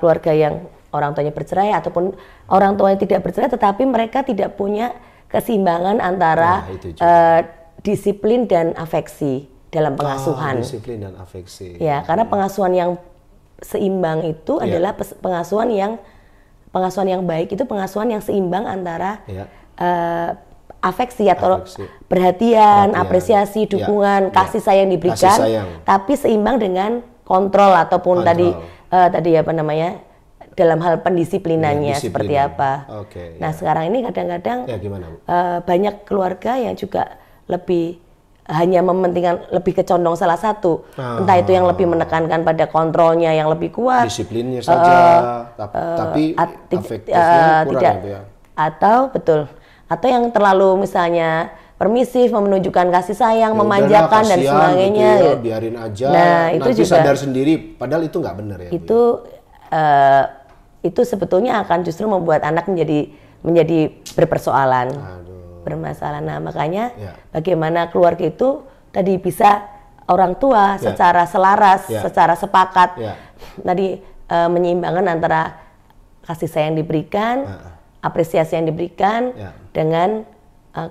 keluarga yang orang tuanya bercerai ataupun orang tuanya tidak bercerai tetapi mereka tidak punya keseimbangan antara disiplin dan afeksi dalam pengasuhan. Disiplin dan afeksi. Ya, karena pengasuhan yang seimbang itu adalah pengasuhan yang baik, itu pengasuhan yang seimbang antara afeksi atau perhatian, apresiasi, dukungan, kasih sayang diberikan, tapi seimbang dengan kontrol ataupun tadi dalam hal pendisiplinannya seperti apa. Nah sekarang ini kadang-kadang banyak keluarga yang juga lebih hanya mementingkan lebih kecondong salah satu, entah itu yang lebih menekankan pada kontrolnya yang lebih kuat, disiplinnya saja, tapi efektifnya kurang tidak, ya. Atau yang terlalu misalnya permisif, menunjukkan kasih sayang, memanjakan dan sebagainya. Gitu ya, biarin aja, nah, nanti itu juga, sadar sendiri, padahal itu nggak benar ya. Itu sebetulnya akan justru membuat anak menjadi berpersoalan. Bermasalah. Nah, makanya bagaimana keluarga itu tadi bisa orang tua secara selaras, secara sepakat tadi menyeimbangkan antara kasih sayang diberikan, apresiasi yang diberikan dengan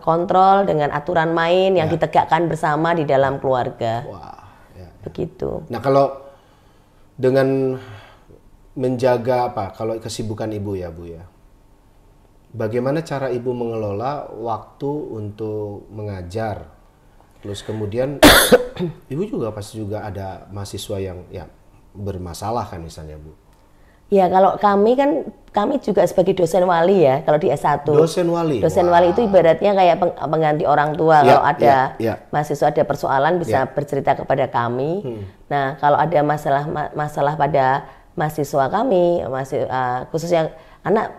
kontrol, dengan aturan main yang ditegakkan bersama di dalam keluarga. Begitu. Nah, kalau dengan menjaga kalau kesibukan ibu ya Bu ya, bagaimana cara ibu mengelola waktu untuk mengajar? Terus kemudian ibu juga pasti juga ada mahasiswa yang bermasalah kan misalnya Bu. Ya, kalau kami juga sebagai dosen wali ya, kalau di S1. Dosen wali. Dosen wali itu ibaratnya kayak pengganti orang tua. Kalau ada mahasiswa ada persoalan bisa bercerita kepada kami. Nah, kalau ada masalah pada mahasiswa kami, khususnya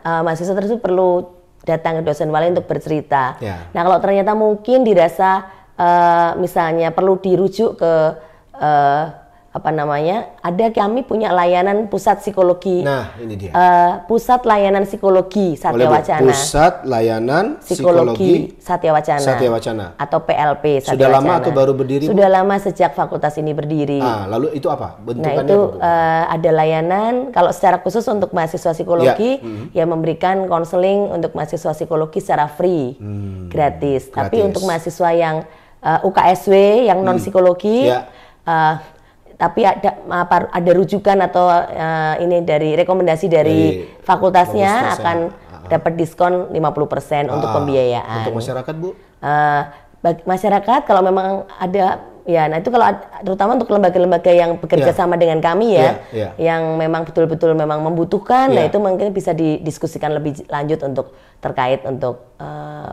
mahasiswa tersebut perlu datang ke dosen wali untuk bercerita. Nah, kalau ternyata mungkin dirasa misalnya perlu dirujuk ke kami punya layanan pusat psikologi. Nah, ini dia. Pusat layanan psikologi Satya Wacana. Pusat layanan psikologi Satya Wacana. Atau PLP Satya Wacana. Sudah lama atau baru berdiri? Sudah lama sejak fakultas ini berdiri. Lalu itu apa bentukannya? Nah, itu ada layanan kalau secara khusus untuk mahasiswa psikologi yang memberikan konseling untuk mahasiswa psikologi secara free, gratis. Tapi untuk mahasiswa yang UKSW yang non psikologi tapi ada rujukan atau ini dari rekomendasi dari fakultasnya akan dapat diskon 50% untuk pembiayaan. Untuk masyarakat, Bu? Bagi masyarakat kalau memang ada nah itu kalau terutama untuk lembaga-lembaga yang bekerja sama dengan kami yang memang betul-betul memang membutuhkan, nah itu mungkin bisa didiskusikan lebih lanjut untuk terkait untuk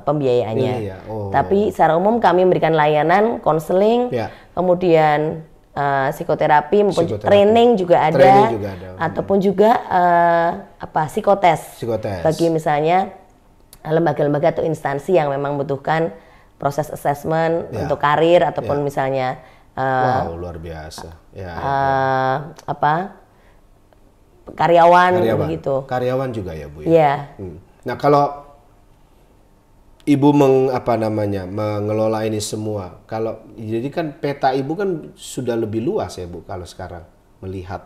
pembiayaannya. Tapi secara umum kami memberikan layanan konseling, kemudian psikoterapi maupun training juga ada, ataupun juga psikotes bagi misalnya lembaga-lembaga atau instansi yang memang membutuhkan proses assessment untuk karir ataupun misalnya luar biasa karyawan begitu. Karyawan juga ya Bu ya. Nah, kalau Ibu mengelola ini semua. Kalau jadi kan peta Ibu kan sudah lebih luas ya Bu kalau sekarang melihat.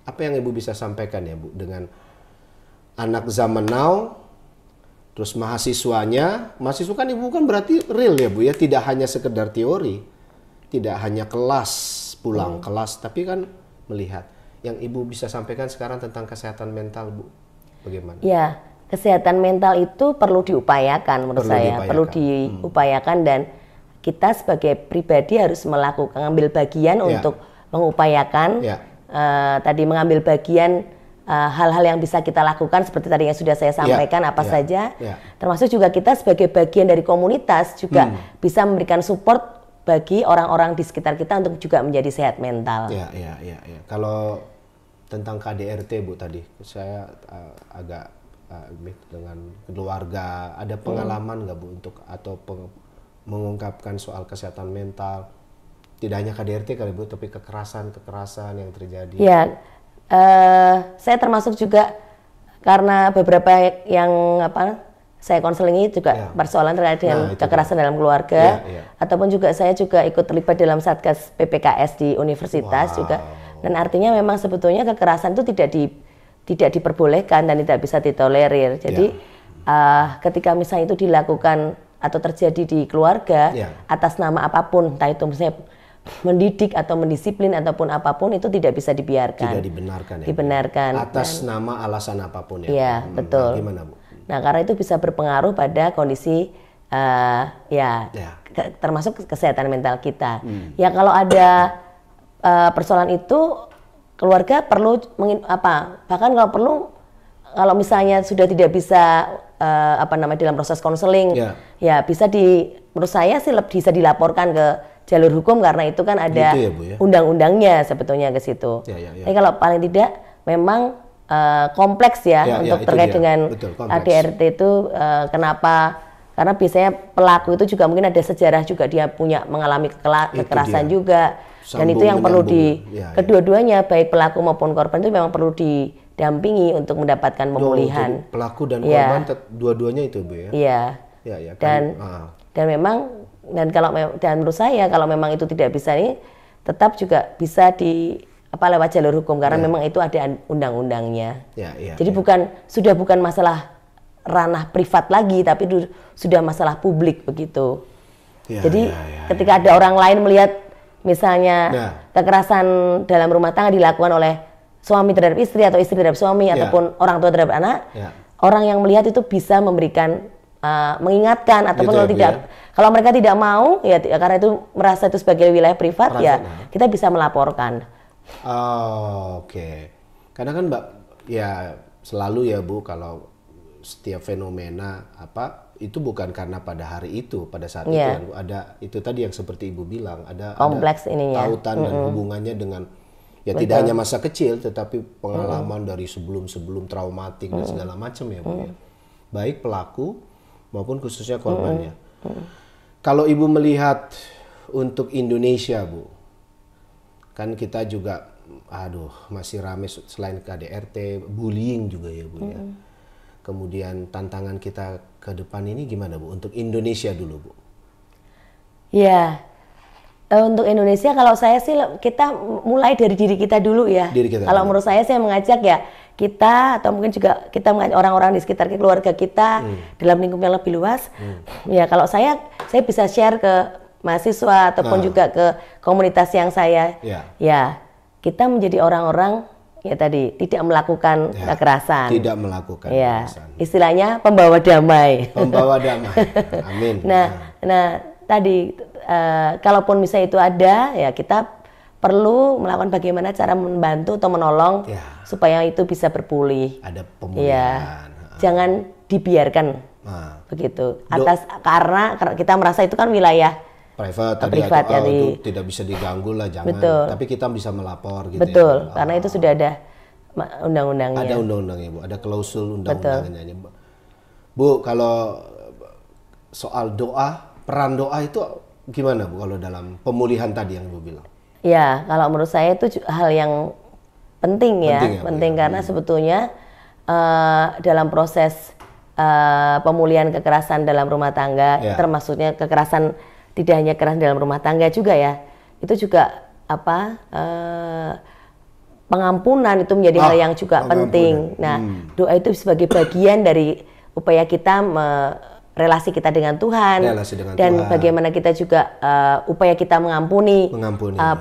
Apa yang Ibu bisa sampaikan ya Bu dengan anak zaman now, terus mahasiswanya. Mahasiswa kan Ibu kan berarti real ya Bu ya, tidak hanya sekedar teori. Tidak hanya kelas, pulang kelas, tapi kan melihat. Yang Ibu bisa sampaikan sekarang tentang kesehatan mental Bu, bagaimana? Ya. Kesehatan mental itu perlu diupayakan menurut saya, perlu diupayakan dan kita sebagai pribadi harus mengambil bagian untuk mengupayakan tadi mengambil bagian hal-hal yang bisa kita lakukan seperti tadi yang sudah saya sampaikan saja, termasuk juga kita sebagai bagian dari komunitas juga bisa memberikan support bagi orang-orang di sekitar kita untuk juga menjadi sehat mental. Kalau tentang KDRT Bu tadi, saya agak dengan keluarga, ada pengalaman nggak Bu untuk mengungkapkan soal kesehatan mental, tidak hanya KDRT kali Bu, tapi kekerasan yang terjadi? Ya, saya termasuk juga karena beberapa yang saya konselingi juga persoalan terkait dengan kekerasan dalam keluarga, ataupun juga saya juga ikut terlibat dalam Satgas PPKS di universitas juga, dan artinya memang sebetulnya kekerasan itu tidak diperbolehkan dan tidak bisa ditolerir. Jadi ketika misalnya itu dilakukan atau terjadi di keluarga atas nama apapun, entah itu misalnya mendidik atau mendisiplin ataupun apapun, itu tidak bisa dibiarkan. Tidak dibenarkan ya. Dibenarkan. Atas nama alasan apapun ya. Iya, betul. Gimana Bu? Nah, karena itu bisa berpengaruh pada kondisi termasuk kesehatan mental kita. Ya, kalau ada persoalan itu keluarga perlu bahkan kalau perlu, kalau misalnya sudah tidak bisa dalam proses konseling, ya bisa menurut saya sih bisa dilaporkan ke jalur hukum karena itu kan ada gitu ya, undang-undangnya sebetulnya ke situ. Tapi kalau paling tidak memang kompleks ya untuk terkait dengan ADRT itu kenapa? Karena biasanya pelaku itu juga mungkin ada sejarah juga dia mengalami kekerasan juga. Dan itu yang perlu kedua-duanya baik pelaku maupun korban itu memang perlu didampingi untuk mendapatkan pemulihan. Jadi pelaku dan korban dua-duanya itu Bu ya. Iya. Dan memang dan menurut saya kalau memang itu tidak bisa nih tetap juga bisa lewat jalur hukum karena memang itu ada undang-undangnya. Jadi sudah bukan masalah ranah privat lagi tapi sudah masalah publik begitu. Jadi ketika ada orang lain melihat misalnya kekerasan dalam rumah tangga dilakukan oleh suami terhadap istri atau istri terhadap suami ataupun orang tua terhadap anak, orang yang melihat itu bisa memberikan mengingatkan ataupun kalau mereka tidak mau ya karena itu merasa itu sebagai wilayah privat kita bisa melaporkan. Oke. Karena kan Mbak selalu ya Bu kalau setiap fenomena itu bukan karena pada hari itu, pada saat itu kan ada itu tadi yang seperti Ibu bilang ada kompleks ininya. Tautan dan hubungannya dengan tidak hanya masa kecil tetapi pengalaman dari sebelum traumatik dan segala macam ya Bu ya. Baik pelaku maupun khususnya korbannya. Kalau Ibu melihat untuk Indonesia Bu, kan kita juga masih ramai selain KDRT, bullying juga ya Bu ya. Kemudian tantangan kita ke depan ini gimana Bu? Untuk Indonesia dulu Bu. Ya, untuk Indonesia kalau saya sih kita mulai dari diri kita dulu ya. Kalau menurut saya mengajak ya kita atau mungkin juga kita mengajak orang-orang di sekitar keluarga kita dalam lingkup yang lebih luas. Ya kalau saya bisa share ke mahasiswa ataupun juga ke komunitas yang saya. Ya kita menjadi orang-orang tidak melakukan kekerasan. Tidak melakukan kekerasan. Istilahnya pembawa damai. Pembawa damai. Amin. Nah tadi kalaupun misalnya itu ada, ya kita perlu melakukan bagaimana cara membantu atau menolong supaya itu bisa berpulih. Ada pemulihan. Jangan dibiarkan begitu. Karena kita merasa itu kan wilayah private itu tidak bisa diganggu lah, jangan. Betul. Tapi kita bisa melapor gitu. Betul, karena itu sudah ada undang-undangnya. Ada undang-undangnya Bu, ada klausul undang-undangnya. Bu, kalau soal doa, peran doa itu gimana Bu kalau dalam pemulihan tadi yang Bu bilang? Ya, kalau menurut saya itu hal yang penting ya, penting karena sebetulnya dalam proses pemulihan kekerasan dalam rumah tangga, termasuknya kekerasan tidak hanya kekerasan dalam rumah tangga juga ya, itu juga pengampunan itu menjadi hal yang juga penting. Nah, doa itu sebagai bagian dari upaya kita relasi kita dengan Tuhan dan bagaimana kita juga upaya kita mengampuni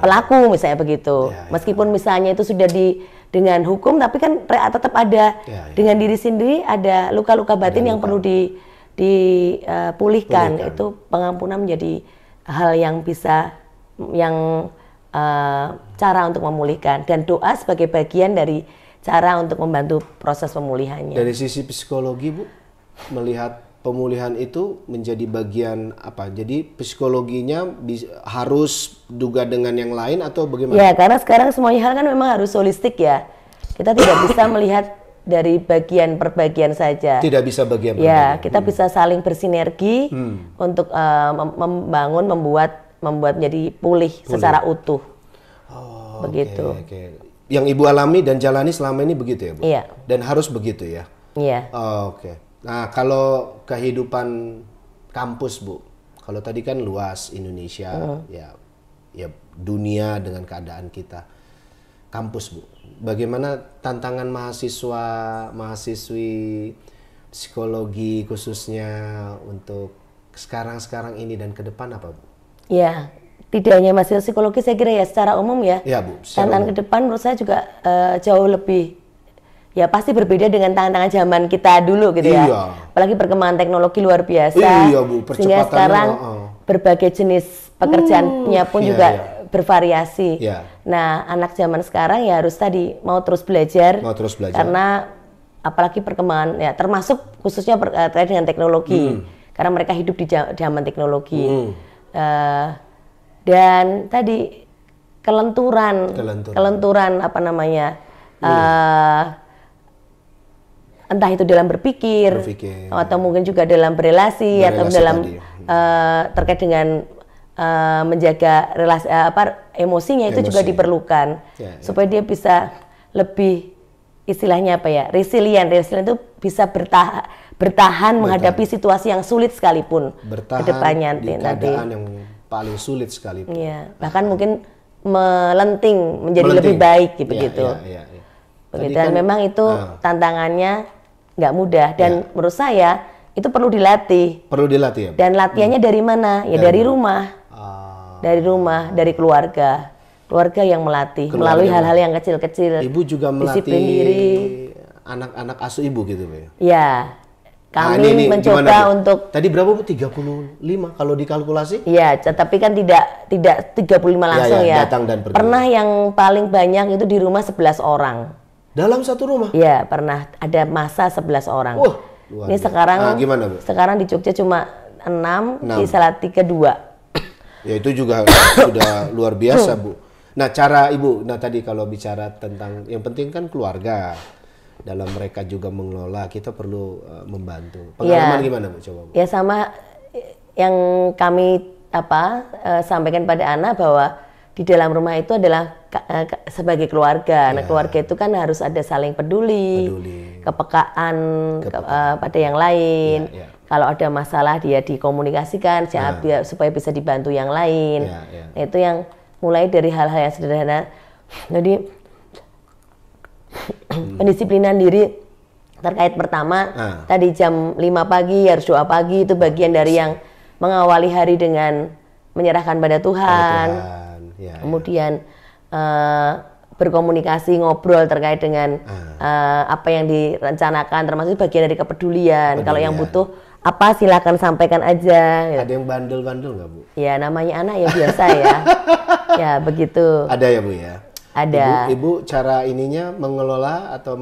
pelaku misalnya begitu. Meskipun misalnya itu sudah dengan hukum, tapi kan tetap ada dengan diri sendiri ada luka-luka batin yang perlu dipulihkan. Itu pengampunan menjadi hal yang bisa cara untuk memulihkan dan doa sebagai bagian dari cara untuk membantu proses pemulihannya. Dari sisi psikologi Bu, melihat pemulihan itu menjadi bagian apa? Jadi psikologinya harus juga dengan yang lain atau bagaimana? Ya, karena sekarang semuanya hal kan memang harus holistik ya. Kita tidak bisa melihat dari bagian per bagian saja. Tidak bisa bagian per bagian. Kita bisa saling bersinergi untuk membangun, membuat menjadi pulih secara utuh. Begitu. Okay. Yang Ibu alami dan jalani selama ini begitu ya Bu? Iya. Dan harus begitu ya? Iya. Oke. Nah, kalau kehidupan kampus Bu, kalau tadi kan luas Indonesia, ya dunia dengan keadaan kita. Kampus Bu, bagaimana tantangan mahasiswi psikologi khususnya untuk sekarang ini dan ke depan apa Bu? Ya, tidak hanya mahasiswa psikologi, saya kira ya secara umum ya. Ya Bu. Tantangan ke depan menurut saya juga jauh lebih. Ya pasti berbeda dengan tangan-tangan zaman kita dulu gitu ya. Apalagi perkembangan teknologi luar biasa. Iya Bu, sehingga sekarang berbagai jenis pekerjaannya pun juga bervariasi. Nah, anak zaman sekarang ya harus mau terus belajar. Karena apalagi perkembangan ya, termasuk khususnya terkait dengan teknologi, karena mereka hidup di zaman teknologi. Dan tadi kelenturan apa namanya, entah itu dalam berpikir atau mungkin juga dalam berelasi atau dalam terkait dengan menjaga relasi emosinya itu juga diperlukan supaya dia bisa lebih, istilahnya apa ya, resilient itu bisa bertahan menghadapi situasi yang sulit sekalipun ke depannya di keadaan yang paling sulit sekalipun. Iya, bahkan mungkin melenting menjadi lebih baik begitu. Begitu. Dan memang itu tantangannya nggak mudah dan menurut saya itu perlu dilatih. Perlu dilatih ya. Dan latihannya dari mana? Ya dari rumah. Dari rumah, dari keluarga yang melatih melalui hal-hal yang kecil-kecil. Ibu juga melatih disiplin diri. Anak-anak asuh ibu gitu, Bu? Ya. Kami mencoba untuk tadi berapa, Bu? 35 kalau dikalkulasi? Iya, tapi kan tidak 35 langsung ya. Datang dan pergi. Pernah yang paling banyak itu di rumah 11 orang. Dalam satu rumah? Iya, pernah ada masa 11 orang. Wah, ini sekarang gimana, Bu? Sekarang di Jogja cuma 6. Di Salatiga 2. Ya itu juga sudah luar biasa, Bu. Nah, cara Ibu, tadi kalau bicara tentang yang penting kan keluarga. Dalam mereka juga mengelola, kita perlu membantu. Pengalaman gimana, Bu? Coba, Bu. Ya sama yang kami sampaikan pada anak bahwa di dalam rumah itu adalah sebagai keluarga. Nah, keluarga itu kan harus ada saling peduli. Kepekaan pada yang lain. Kalau ada masalah dia dikomunikasikan supaya bisa dibantu yang lain. Nah, itu yang mulai dari hal-hal yang sederhana. Jadi pendisiplinan diri terkait pertama tadi jam 5 pagi harus doa pagi, itu bagian dari yang mengawali hari dengan menyerahkan pada Tuhan. Kemudian berkomunikasi, ngobrol terkait dengan apa yang direncanakan, termasuk bagian dari kepedulian. Kalau yang butuh apa silakan sampaikan aja. Ada yang bandel-bandel nggak, Bu? Ya namanya anak ya biasa ya. Ya begitu. Ada ya, Bu ya? Ada. Ibu cara ininya mengelola atau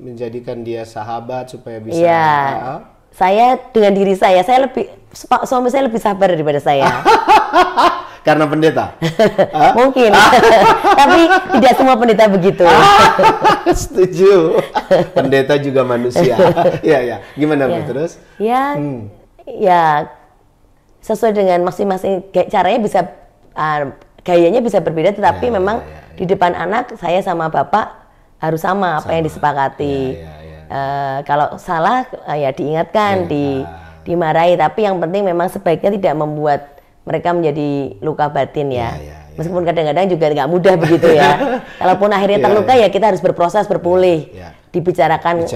menjadikan dia sahabat supaya bisa. Iya. Saya dengan diri saya suami saya lebih sabar daripada saya. Karena pendeta? Mungkin. Tapi tidak semua pendeta begitu. Setuju. Pendeta juga manusia. Ya. Gimana, Bu, terus? Ya, ya sesuai dengan masing-masing caranya bisa, gayanya bisa berbeda, tetapi memang di depan anak saya sama bapak harus sama apa yang disepakati. Kalau salah ya diingatkan, dimarahi, tapi yang penting memang sebaiknya tidak membuat mereka menjadi luka batin ya. Meskipun kadang-kadang juga nggak mudah begitu ya. Kalaupun akhirnya terluka ya kita harus berproses berpulih. Dibicarakan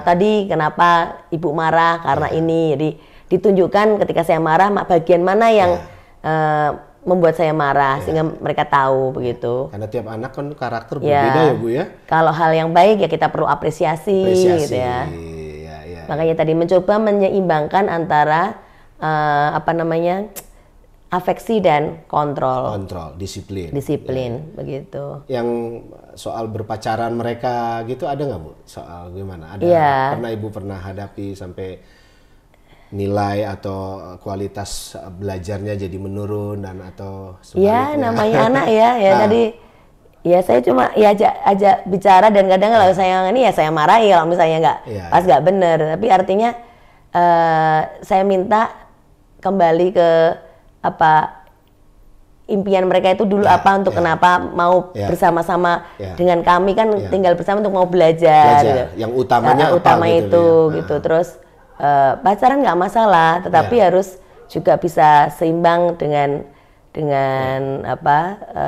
tadi kenapa ibu marah karena ini. Jadi ditunjukkan ketika saya marah bagian mana yang membuat saya marah sehingga mereka tahu begitu. Karena tiap anak kan karakter berbeda ya, Bu ya. Kalau hal yang baik ya kita perlu apresiasi. Gitu ya. Makanya tadi mencoba menyeimbangkan antara afeksi dan kontrol, disiplin begitu. Yang soal berpacaran mereka gitu ada nggak, Bu? Soal gimana? Ada pernah Ibu pernah hadapi sampai nilai atau kualitas belajarnya jadi menurun dan atau sebaliknya? Ya namanya anak ya tadi ya saya cuma ajak bicara dan kadang kalau saya ini ya saya marahi kalau misalnya nggak nggak bener, tapi artinya saya minta kembali ke impian mereka itu dulu untuk kenapa mau bersama-sama dengan kami kan tinggal bersama untuk mau belajar. Gitu. Yang utamanya utama itu gitu. Terus pacaran nggak masalah, tetapi harus juga bisa seimbang dengan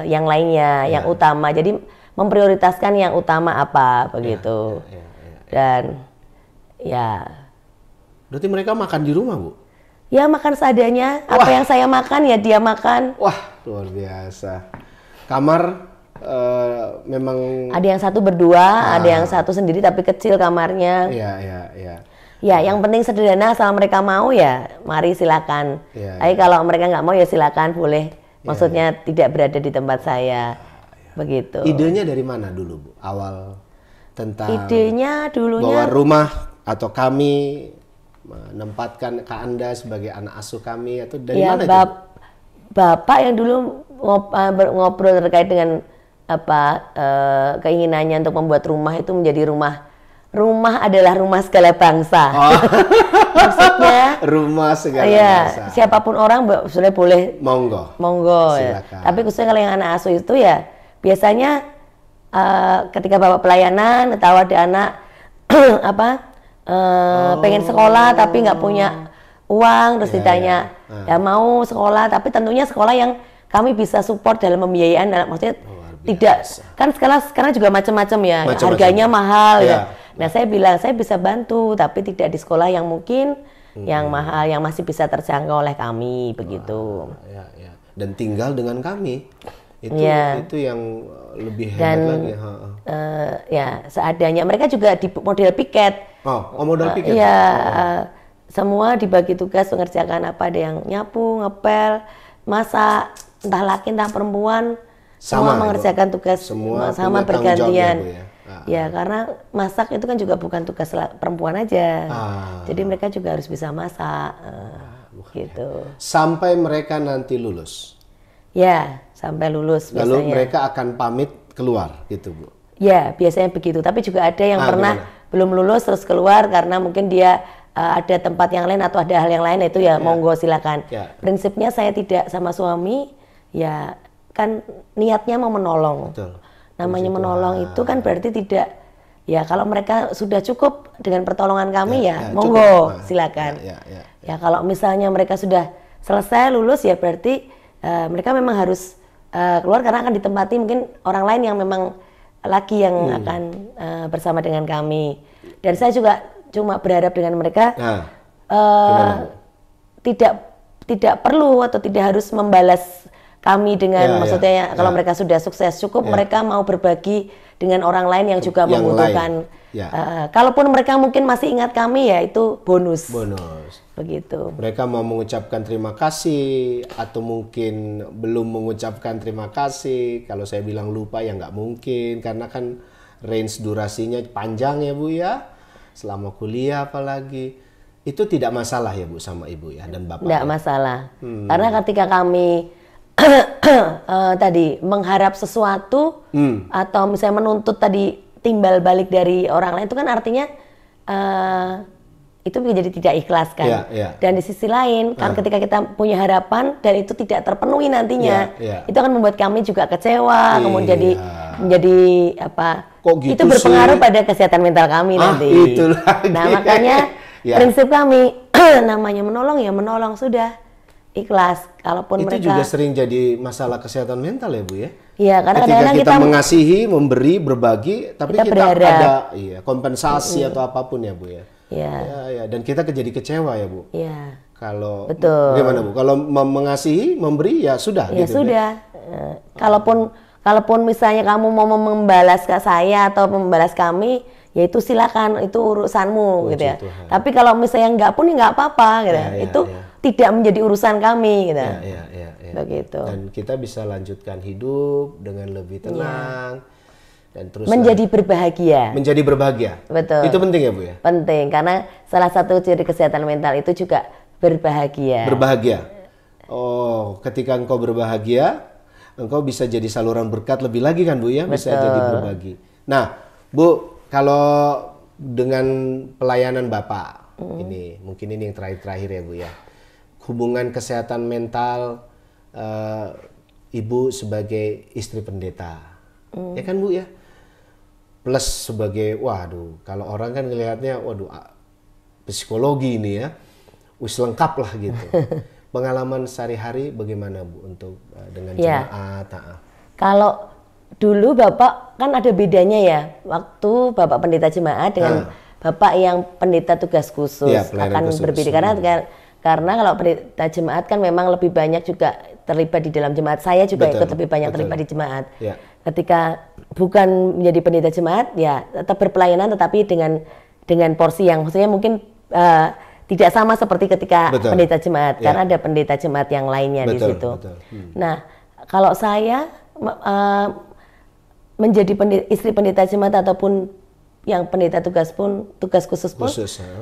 yang lainnya, yang utama. Jadi memprioritaskan yang utama apa begitu. Dan berarti mereka makan di rumah, Bu? Ya makan seadanya, apa yang saya makan ya dia makan. Wah, luar biasa. Kamar memang ada yang satu berdua, ada yang satu sendiri tapi kecil kamarnya. Iya. Ya, yang penting sederhana asal mereka mau ya, mari silakan. Tapi kalau mereka nggak mau ya silakan, boleh. Maksudnya tidak berada di tempat saya. Begitu. Idenya dari mana dulu, Bu? Awal tentang idenya bahwa dulunya rumah atau kami menempatkan ke Anda sebagai anak asuh kami, atau dari ya, mana itu? Bapak yang dulu ngobrol terkait dengan keinginannya untuk membuat rumah itu menjadi rumah adalah rumah segala bangsa. Oh. Maksudnya rumah segala ya, bangsa. siapapun orang sebenarnya boleh monggo ya. Tapi khususnya kalau yang anak asuh itu ya biasanya ketika bapak pelayanan atau ada anak pengen sekolah tapi nggak punya uang, terus ditanya ya mau sekolah, tapi tentunya sekolah yang kami bisa support dalam pembiayaan, maksudnya tidak kan sekarang juga macam-macam ya, harganya mahal ya. Nah saya bilang saya bisa bantu tapi tidak di sekolah yang mungkin yang mahal, yang masih bisa terjangkau oleh kami begitu. Dan tinggal dengan kami itu yang lebih hebat lagi. Ya seadanya, mereka juga di model piket. Model piket. Iya, semua dibagi tugas mengerjakan apa, ada yang nyapu, ngepel, masak, entah laki entah perempuan, semua mengerjakan tugas sama bergantian. Ya karena masak itu kan juga bukan tugas perempuan aja, jadi mereka juga harus bisa masak, gitu. Sampai mereka nanti lulus. Ya, sampai lulus. Lalu biasanya mereka akan pamit keluar, gitu Bu? Ya, biasanya begitu. Tapi juga ada yang pernah belum lulus terus keluar karena mungkin dia ada tempat yang lain atau ada hal yang lain, itu ya monggo silakan. Prinsipnya saya tidak sama suami, ya kan niatnya mau menolong. Betul. Namanya menolong itu kan berarti tidak, ya kalau mereka sudah cukup dengan pertolongan kami monggo silakan. Ya kalau misalnya mereka sudah selesai lulus ya berarti mereka memang harus keluar karena akan ditempati mungkin orang lain yang memang lagi yang akan bersama dengan kami. Dan saya juga cuma berharap dengan mereka tidak perlu atau tidak harus membalas kami dengan maksudnya kalau mereka sudah sukses cukup mereka mau berbagi dengan orang lain yang juga membutuhkan. Kalaupun mereka mungkin masih ingat kami ya itu bonus. Begitu. Mereka mau mengucapkan terima kasih atau mungkin belum mengucapkan terima kasih. Kalau saya bilang lupa ya nggak mungkin karena kan range durasinya panjang ya Bu ya. Selama kuliah apalagi. Itu tidak masalah ya Bu sama Ibu ya dan Bapak? Tidak masalah. Karena ketika kami tadi mengharap sesuatu atau misalnya menuntut tadi timbal balik dari orang lain itu kan artinya itu menjadi tidak ikhlas kan. Dan di sisi lain kan ketika kita punya harapan dan itu tidak terpenuhi nantinya itu akan membuat kami juga kecewa, kemudian menjadi apa? Kok gitu itu berpengaruh pada kesehatan mental kami nanti. Nah makanya prinsip kami namanya menolong ya menolong sudah. Ikhlas, kalaupun itu mereka juga sering jadi masalah kesehatan mental ya Bu ya. Iya, karena ketika kadang-kadang kita mengasihi, memberi, berbagi, tapi kita ada kompensasi atau apapun ya Bu ya. Iya. Dan kita jadi kecewa ya Bu. Iya. Kalau betul. Gimana Bu? Kalau mengasihi, memberi ya sudah. Ya gitu, sudah. Kalaupun misalnya kamu mau membalas ke saya atau membalas kami, ya itu silakan, itu urusanmu gitu ya. Tuhan. Tapi kalau misalnya nggak pun nggak apa-apa gitu. Itu tidak menjadi urusan kami gitu. Begitu. Dan kita bisa lanjutkan hidup dengan lebih tenang dan terus menjadi berbahagia. Menjadi berbahagia. Betul. Itu penting ya Bu ya? Penting karena salah satu ciri kesehatan mental itu juga berbahagia. Berbahagia. Oh, ketika engkau berbahagia, engkau bisa jadi saluran berkat lebih lagi kan Bu ya? Bisa jadi berbagi. Nah, Bu, kalau dengan pelayanan Bapak ini, mungkin ini yang terakhir ya Bu ya. Hubungan kesehatan mental Ibu sebagai istri pendeta. Ya kan Bu ya? Plus sebagai, waduh, kalau orang kan ngelihatnya, waduh, psikologi ini ya, wis lengkap lah gitu. Pengalaman sehari-hari bagaimana Bu untuk dengan jemaat? Kalau dulu Bapak kan ada bedanya ya, waktu Bapak pendeta jemaat dengan Bapak yang pendeta tugas khusus akan berbeda karena kalau pendeta jemaat kan memang lebih banyak juga terlibat di dalam jemaat. Saya juga ikut lebih banyak terlibat di jemaat. Ketika bukan menjadi pendeta jemaat ya tetap berpelayanan tetapi dengan porsi yang maksudnya mungkin tidak sama seperti ketika pendeta jemaat karena ada pendeta jemaat yang lainnya di situ. Nah, kalau saya menjadi istri pendeta jemaat ataupun yang pendeta tugas khusus pun,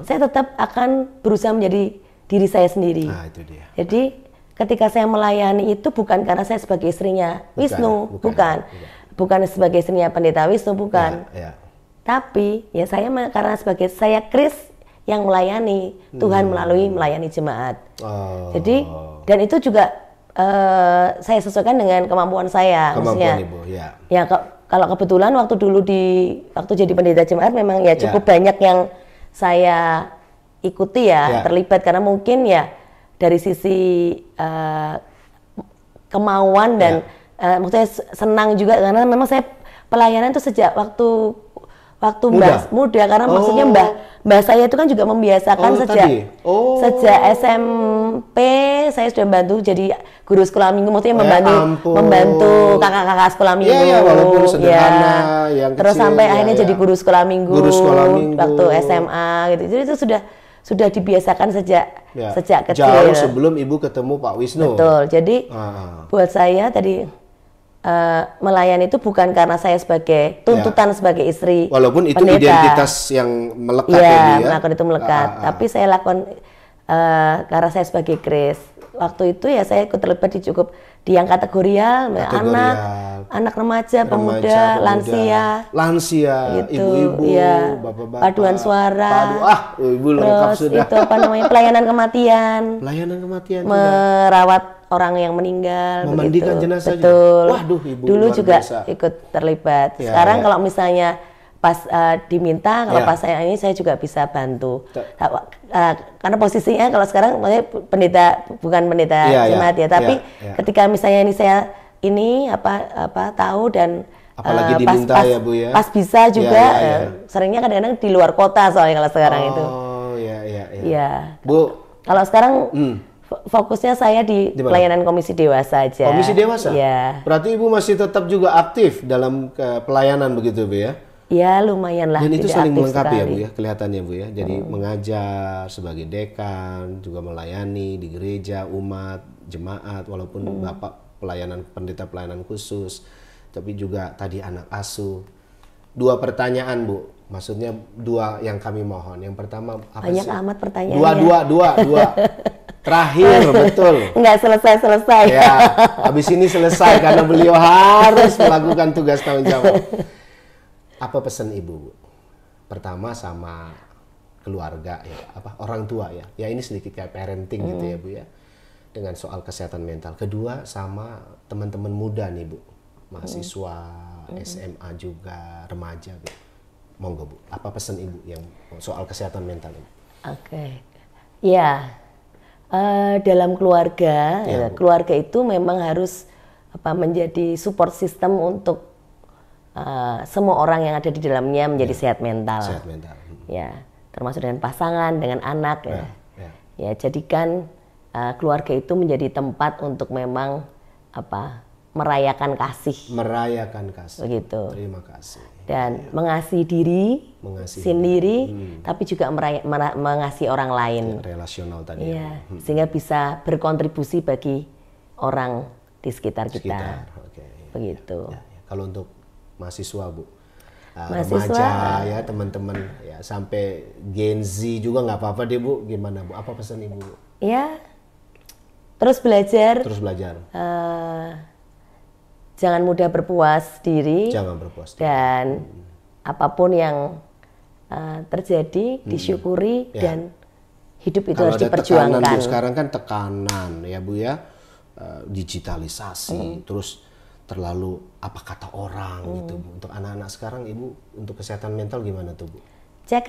saya tetap akan berusaha menjadi diri saya sendiri. Itu dia. Jadi ketika saya melayani itu bukan karena saya sebagai istrinya Wisnu, bukan sebagai istrinya pendeta Wisnu, bukan. Tapi ya saya karena sebagai saya Kris yang melayani Tuhan melayani jemaat. Jadi dan itu juga saya sesuaikan dengan kemampuan saya. Kemampuan Ibu, ya kalau kebetulan waktu jadi pendeta jemaat memang ya cukup banyak yang saya ikuti terlibat karena mungkin ya dari sisi kemauan dan maksudnya senang juga karena memang saya pelayanan itu sejak waktu muda karena maksudnya mbah saya itu kan juga membiasakan sejak SMP saya sudah membantu jadi guru sekolah minggu, maksudnya membantu kakak-kakak sekolah minggu, walaupun sederhana, yang terus kecil, sampai akhirnya jadi guru sekolah minggu waktu SMA gitu. Jadi itu sudah dibiasakan sejak kecil. Jauh sebelum Ibu ketemu Pak Wisnu. Betul. Jadi buat saya tadi melayani itu bukan karena saya sebagai tuntutan sebagai istri. Walaupun itu pendeta. Identitas yang melekat melakukan itu melekat. Tapi saya lakukan karena saya sebagai Kris. Waktu itu ya saya ikut terlibat di yang kategorial, anak remaja, pemuda, lansia, gitu. Ibu-ibu, bapak-bapak, paduan suara. Ibu lengkap sudah. Itu pelayanan kematian. Merawat orang yang meninggal, memandikan jenazah. Betul. Juga. Waduh, Ibu dulu juga biasa. Ikut terlibat. Sekarang kalau misalnya pas diminta, kalau pas saya juga bisa bantu. Karena posisinya kalau sekarang bukan pendeta jemaat tapi ketika misalnya ini saya tahu dan apalagi diminta Bu ya. Pas bisa juga seringnya kadang-kadang di luar kota soalnya kalau sekarang itu. Bu. Kalau sekarang fokusnya saya di pelayanan komisi dewasa aja. Komisi dewasa? Ya. Berarti Ibu masih tetap juga aktif dalam pelayanan begitu Bu ya? Ya lumayan lah. Dan itu saling melengkapi ya Bu ya, kelihatannya Bu ya. Jadi mengajar sebagai dekan, juga melayani di gereja, umat, jemaat, walaupun Bapak pendeta pelayanan khusus, tapi juga tadi anak asuh. 2 pertanyaan Bu, maksudnya 2 yang kami mohon. Yang pertama apa banyak sih? Amat pertanyaannya. 2. Terakhir betul. Nggak selesai. Ya, habis ini selesai karena beliau harus melakukan tugas tanggung jawab. Apa pesan Ibu, Bu? Pertama sama keluarga orang tua ya. Ya ini sedikit kayak parenting gitu ya Bu ya. Dengan soal kesehatan mental. Kedua sama teman-teman muda nih Bu. Mahasiswa, SMA juga, remaja Bu. Monggo Bu, apa pesan Ibu yang soal kesehatan mental ini? Oke. Ya. Dalam keluarga, keluarga itu memang harus menjadi support system untuk semua orang yang ada di dalamnya menjadi sehat mental. Sehat mental. Ya, termasuk dengan pasangan, dengan anak. Ya, jadikan keluarga itu menjadi tempat untuk memang merayakan kasih. Merayakan kasih. Begitu. Terima kasih. Dan mengasihi diri sendiri, tapi juga mengasihi orang lain. Relasional tadi. Ya, sehingga bisa berkontribusi bagi orang di sekitar kita. Begitu. Ya. Kalau untuk mahasiswa Bu, remaja ya teman-teman ya sampai Gen Z juga nggak apa-apa deh Bu, gimana Bu? Apa pesan Ibu? Ya, terus belajar. Jangan mudah berpuas diri. Dan apapun yang terjadi disyukuri dan hidup itu harus diperjuangkan. Tekanan, Bu, sekarang kan tekanan ya Bu ya, digitalisasi terus terlalu apa kata orang gitu Bu. Untuk anak-anak sekarang Ibu untuk kesehatan mental gimana tuh Bu? Cek.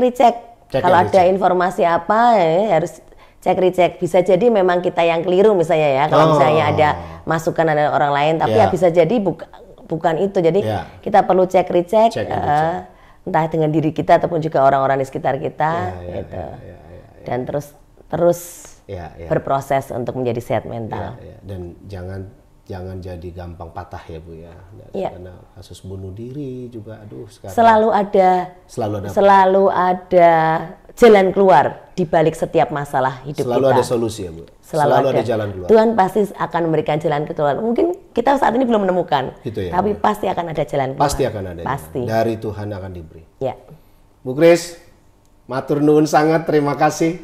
Kalau ada informasi apa harus cek. Bisa jadi memang kita yang keliru misalnya ya. Kalau misalnya ada masukan dari orang lain, tapi bisa jadi bukan itu. Jadi kita perlu cek. Entah dengan diri kita ataupun juga orang-orang di sekitar kita gitu. Dan terus berproses untuk menjadi sehat mental. Dan jangan jadi gampang patah ya Bu ya. Karena kasus bunuh diri juga sekarang selalu ada jalan keluar di balik setiap masalah hidup kita. Selalu ada solusi ya Bu. Selalu ada jalan keluar. Tuhan pasti akan memberikan jalan keluar. Mungkin kita saat ini belum menemukan. Gitu ya, tapi pasti akan ada jalan keluar. Pasti akan ada. Pasti. Dari Tuhan akan diberi. Ya. Bu Kris, matur nuwun sangat, terima kasih.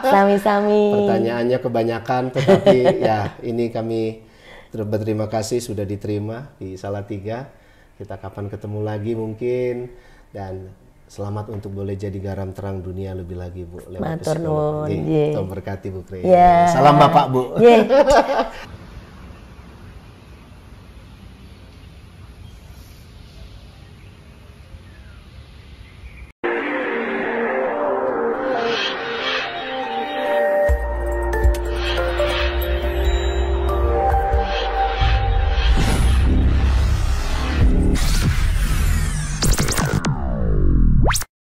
Sami-sami. Pertanyaannya kebanyakan, tetapi ya ini kami berterima kasih sudah diterima di Salatiga. Kita kapan ketemu lagi mungkin, dan selamat untuk boleh jadi garam terang dunia lebih lagi, Bu. Matur nuwun. Tuhan berkati Bu Kris. Salam Bapak, Bu.